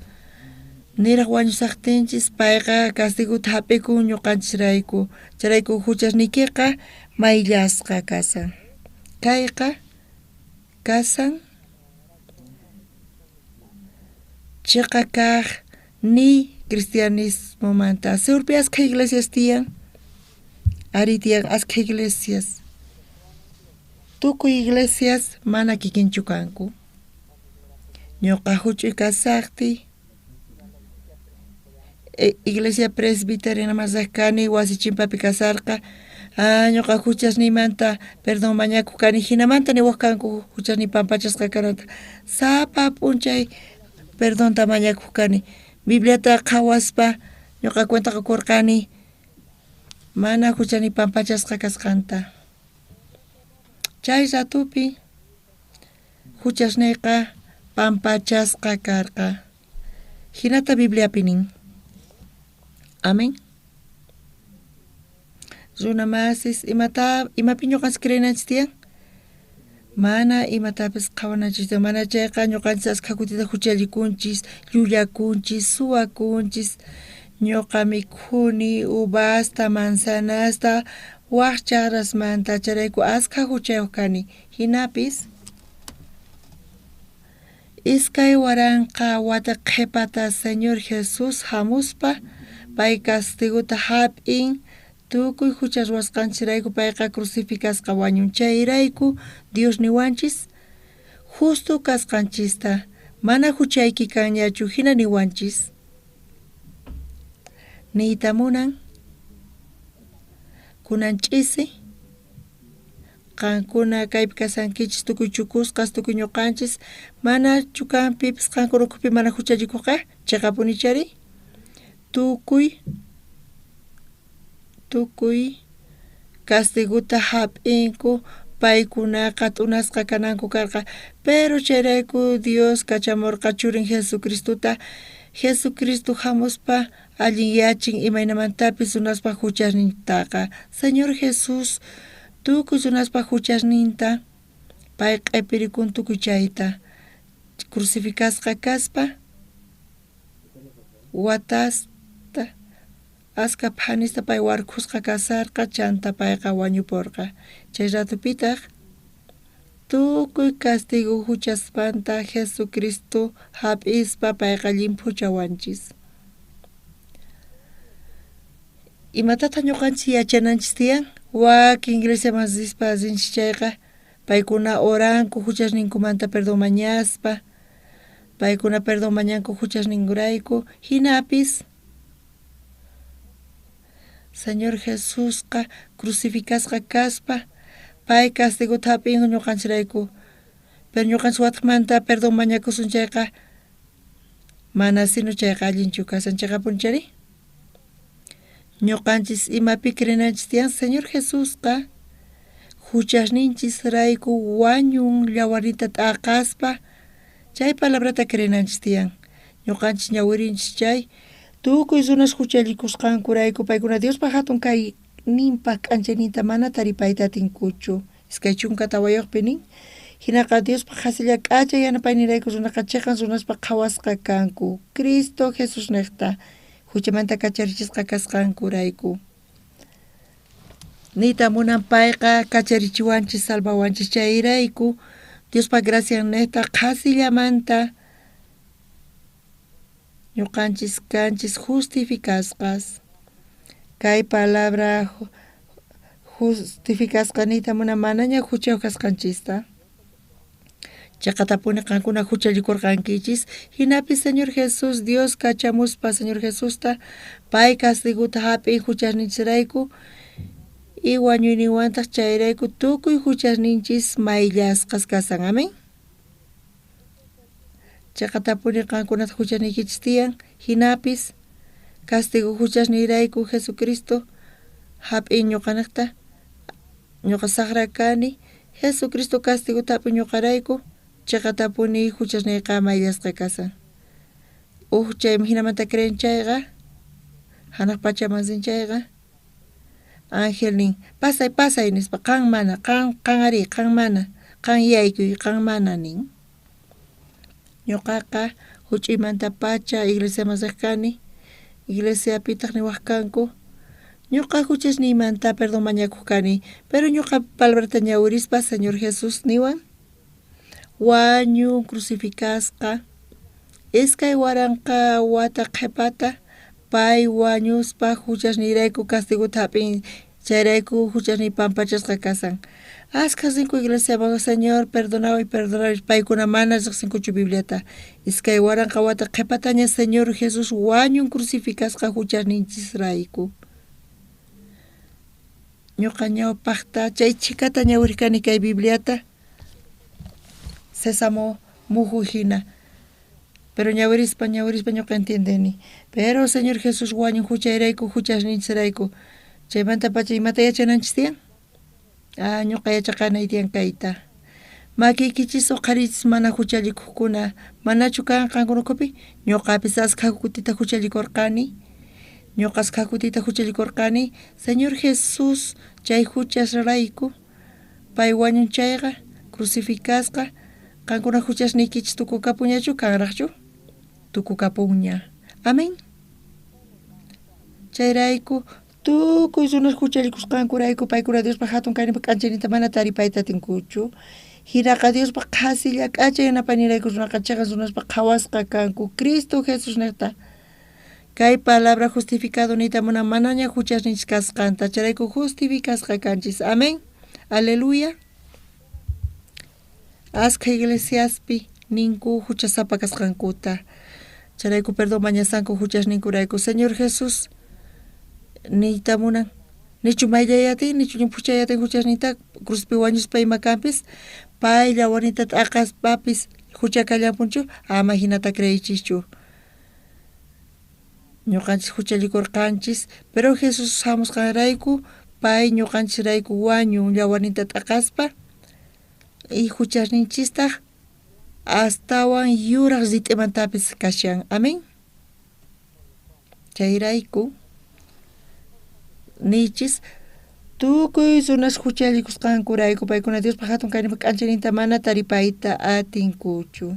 niraq wañusaqtinchis payqa castiguta hap'ikun ñuqanchisrayku chayrayku huchasnikiqa mayllasqa kasan kayqa kasan chiqa kaq ni cristianismomanta asegurpi asqa iglesias tiyan ari tiyan asqa iglesias tukuy iglesias mana kikinchu kanku ñuqa huch'uy kasaqti iglesia presbiteriana masaq kani wasi chimpapi kasarqa ñuqa huchasniymanta perdón mañakuq kani hinamanta niwaq kanku huchasniy pampachasqa karanta sapa p'unchay perdonta mañakuq kani Bibliata qhawaspa ñuqa cuenta qakurqani mana huchasniy pampachasqa kasqanta chay ratupi huchasniyqa pampachasqa karqa hinata Bibliapi nin amén runa masis imapi ñuqanchis creenanchis tiyan mana imatapis qhawananchis tiyan mana chayqa ñuqanchis asqa kutita huchallikunchis llullakunchis suwakunchis ñuqa mikhuni uvasta manzanasta waq chakrasmanta chayrayku asqa huchayuq kani hinapis iskay waranqa wata qhipata Señor Jesús hamuspa pay castiguta hap'in tukuy huchas ruwasqanchirayku payqa crucificasqa wañun chayrayku Dios niwanchis justo kasqanchista mana huchayki kanñachu hina niwanchis niyta munan kunanch'isi qankuna kaypi kasankichis tukuy chukusqas tukuy ñuqanchis mana chukanpipis qanku rukupi mana huchallikuqqa chiqapunichari tukuy castiguta hap'inku paykunaqa t'unasqa kananku karqa pero chayrayku Dios kachamurqa churin Jesucristo hamuspa allin yachin imaynamantapis runaspa huchasnintaqa Señor Jesús tukuy runaspa huchasninta pay q'ipirikun tukuy chayta crucificasqa kaspa watasta asqa phanista pay warkusqa kasarqa chanta payqa wañupurqa chay ratupitaq tukuy castigo huchaspanta Jesucristo hap'ispa payqa llimpuchawanchis Imatata ñuqanchis yachananchis tiyan wakin iglesia masispa allinchis paykuna oranku huchasninkumanta perdón mañaspa paykuna perdón mañanku huchasninkurayku hinapis Señor Jesusqa crucificasqa kaspa pay castigota hap'in ñuqanchirayku pero ñuqanchis wataqmanta perdón mañakusun chayqa mana sino chayqa allinchu kasan chayqa punchari ñuqanchis imapi crenanchis tiyan Señor Jesusqa huchasninchis rayku wañun llawarita t'aqaspa chay palabrata crenanchis tiyan ñuqanchis ñawirinchis chay tukuy runas huchallikusqankurayku paykuna Diospa hatun kay ninpa k'anchayninta mana taripayta atinkuchu iskay chunka tawayuqpi nin hinaqa Diospa hasilla k'achay yanapaynirayku runaqa chiqan runaspa qhawasqa kanku Cristo Jesús niqta huchamanta kacharichisqa kasqankurayku nita munan payqa kacharichiwanchis salvawanchis chayrayku Diospa gracian niqta qasillamanta ñuqanchis kanchis justificasqas kay palabra justificasqanita munan manaña huchayuq kasqanchista chayqa tapuni qankuna huchallikurqankichis hinapis Señor Jesús Dios kachamuspa Señor Jesusta pay castigota hap'in huchasninchisrayku y wañuyninwantaq chayrayku tukuy huchasninchis mayllasqas kasan amén chayqa tapuni qankunata huchasnikichis tiyan hinapis castigo huchasniyrayku Jesucristo hap'in ñuqaniqta ñuqa saqra kani Jesucristo castigota hap'in ñuqarayku chayqa tapuni huchasniyqa mayllasqa kasan chaymi hinamanta creen chayqa hanaq pachamasinchayqa ángel nin pasay pasay nispa qan mana qan ari qan mana qan yaykuy qan mana nin ñuqaqa huch'aymanta pacha iglesia masiq kani iglesiapitaq niwaq kanku ñuqa huchasniymanta perdón mañakuq kani pero ñuqa palabrata ñawirispa Señor Jesús niwan wañun crucificasqa iskay waranqa wata qhipata pay wañuspa huchasniyrayku castigota hap'in chayrayku huchasniy pampachasqa kasan ashka rinku iglesiaman Señor perdonaway perdonaway paykuna mana riqsinkuchu Bibliata iskay waranqa wata qhipataña Señor Jesús wañun crucificasqa huchasninchisrayku ñuqa ñawpaqta chay chikata ñawirkani kay Bibliata sesamo muhu hina pero ñawirispa ñuqa entendeni pero Señor Jesús wañun huchayrayku huchasninchisrayku chaymanta pacha imata yachananchis tiyan ñuqa yachaqanay tiyan kayta makiykichis uqharichis mana huchallikuqkuna manachu qankunakupi ñuqapis ashka kutita huchallikurqani ñuqas kutita huchallikurqani Señor Jesús chay huchasrayku pay wañunchayqa crucificasqa qankuna huchasniykichis tukukapuñachu kanraqchu tukukapunña amén chayrayku tukuy runas huchallikusqankurayku paykuna Diospa hatun kayninpa k'anchaynita mana taripayta atinkuchu hinaqa Diospa qhasilla k'achay yanapaynirayku runaqa chiqan runaspa qhawasqa kanku Cristo Jesús niqta kay palabra justificado nita munan manaña huchasninchis kasqanta chayrayku justificasqa kanchis amén aleluya ashka iglesiaspi ninku huchasapa kasqankuta chayrayku perdón mañasanku huchasninkurayku Señor Jesús niyta munan nichu mayllayatin nichu ñupuchayatin huchasniyta cruzpi wañuspa ima kanpis pay llawarnita t'aqaspapis huchakallanpunchu ama hinata creyichischu ñuqanchis huchallikurqanchis pero Jesús hamusqanrayku pay ñuqanchisrayku wañun llawarnita t'aqaspa y huchasninchistaq astawan yuraq rit'imantapis kashan amén chayrayku nichis tukuy runas huchallikusqankurayku paykuna Diospa hatun kayninpa k'anchayninta mana taripayta atinkuchu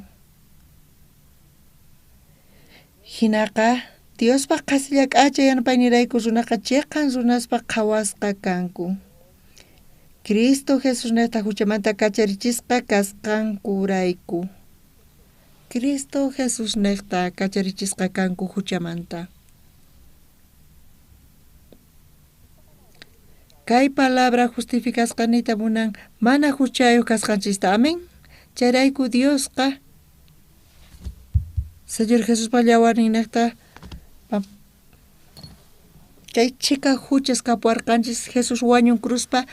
hinaqa Diospa qasilla k'achay yanapaynirayku runaqa chiqan runaspa qhawasqa kanku Cristo Jesús niqta huchamanta kacharichisqa kasqankurayku Cristo Jesús niqta kacharichisqa kanku huchamanta Kay palabra justificasqanita munan mana huchayo kasqanchista. Amén. Chayrayku Diosqa Señor Jesús pallawarninaqta kay chika huchas kapuarqanchis Jesús wañun cruzpa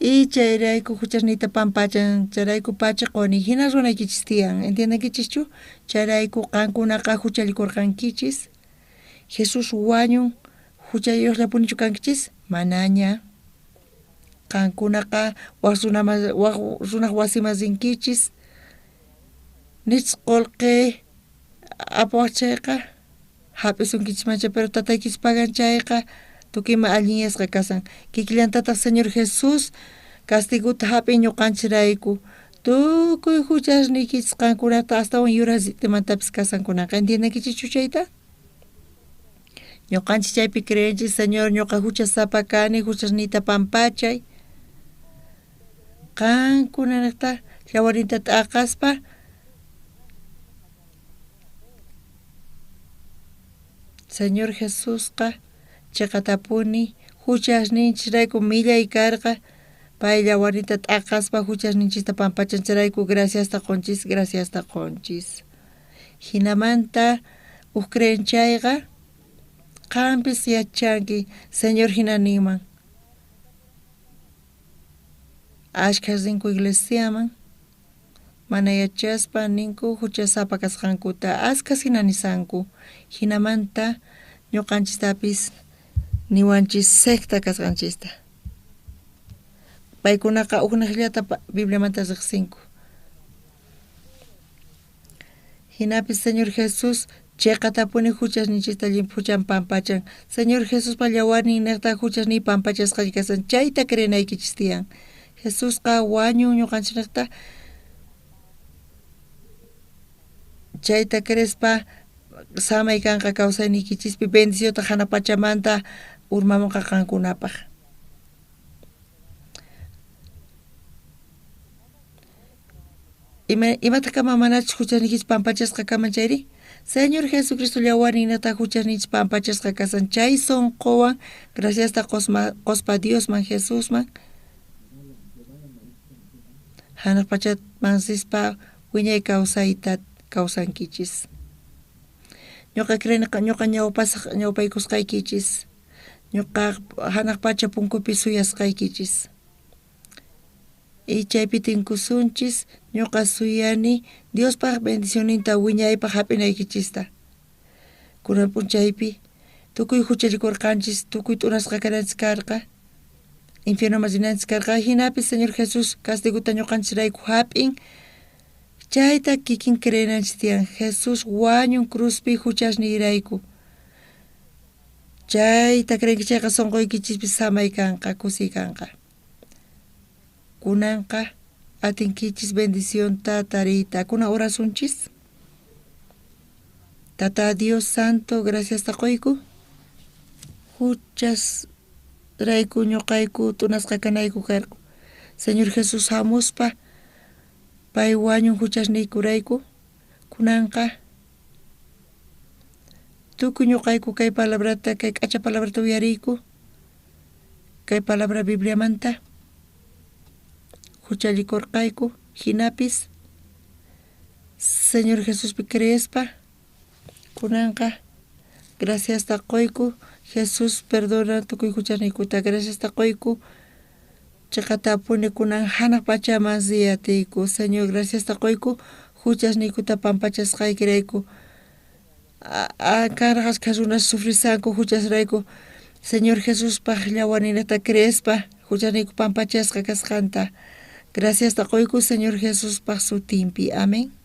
y chayrayku huchasnita pampachan chayrayku pacha quni hina runaykichis tiyan entiendenkichischu chayrayku qankunaqa huchalikurqankichis Jesús wañun huchayuqllapunichu kankichis manaña qankunaqa waq runaq wasimasinkichis nichis qolqi apawachayqa hap'isunkichismancha pero tataykis pagan chayqa tukima allinyasqa kasan kikillantataq Señor Jesús castiguta hap'in ñuqanchirayku tukuy huchasnikichis qankunata astawan yurasitimantapas kasankunaqa entiendenkichischu chayta ñuqanchis chaypi creenchis Señor ñuqa huchasapa kani huchasnita pampachay qankunanaqta llawarintata aqaspa Señor Jesusqa chiqatapuni huchasninchirayku millay karqa pay llawarintata aqaspa huchasninchista pampachanchirayku graciasta qunchis hinamanta creenchayqa qampis yachanki Señor hina niman ashka rinku iglesiaman mana yachaspa ninku huchasapa kasqankuta askas hina nisanku hinamanta ñuqanchistapis niwanchis secta kasqanchista paykunaqa ugnaqllata Bibliamanta riqsinku hinapis Señor Jesús chiqatapuni huchasninchista huchan pampachan Señor Jesús pallawarninniqta huchasni pampachasqachi kasan chayta creenaykichis tiyan Jesusqa wañun ñuqanchikta chayta crespa samay kanqa kawsaynikichispi bendicionta hana pachamanta urmamunqa qankunapaq imata kama manachis huchasnikichis pampachasqa kaman chayri Señor Jesucristo llawarninata huchasnichis pampachasqa kasan chay sonqowan graciasta qospa Diosman Jesusman hanaq pachamansispa wiñay kawsayta kawsankichis ñuqa creenqa ñuqa ñawpaykusqaykichis ñuqa hanaq pacha punkupi suyasqaykichis y chaypi tinkusunchis ñuqa suyani Diospaq bendicioninta wiñaypaq hap'inaykichista kunan p'unchaypi tukuy hucharikurqanchis tukuy t'urasqa karanchis karqa infiernoman rinanchis karqa hinapis Señor Jesús castiguta ñuqanchirayku hap'in chayta kikin creenanchis tiyan Jesús wañun cruzpi huchasniyrayku chayta creenki chayqa sonqoykichispi samay kanqa kusiy kanqa kunanqa atinkichis bendicionta tariyta kuna orasunchis Tata Dios Santo graciasta qoyku huchas rayku ñuqayku tunasqa kanayku karqu Señor Jesús hamuspa pay wañun huchasniykurayku kunanqa tukuy ñuqayku kay palabrata kay k'acha palabrata uyariyku kay palabra Bibliamanta huchalikurqayku hinapis Señor Jesuspi creespa kunanqa graciasta qoyku Jesús perdona tukuy huchasniykuta graciasta qoyku chiqatapuni kunan hanaq pachaman siyatiyku Señor graciasta qoyku huchasniykuta pampachasqaykirayku karqasqa runas sufrisanku huchasrayku Señor Jesuspaq llawarninata creespa huchasniyku pampachasqa kasqanta graciasta qoyku Señor Jesuspaq sutinpi amén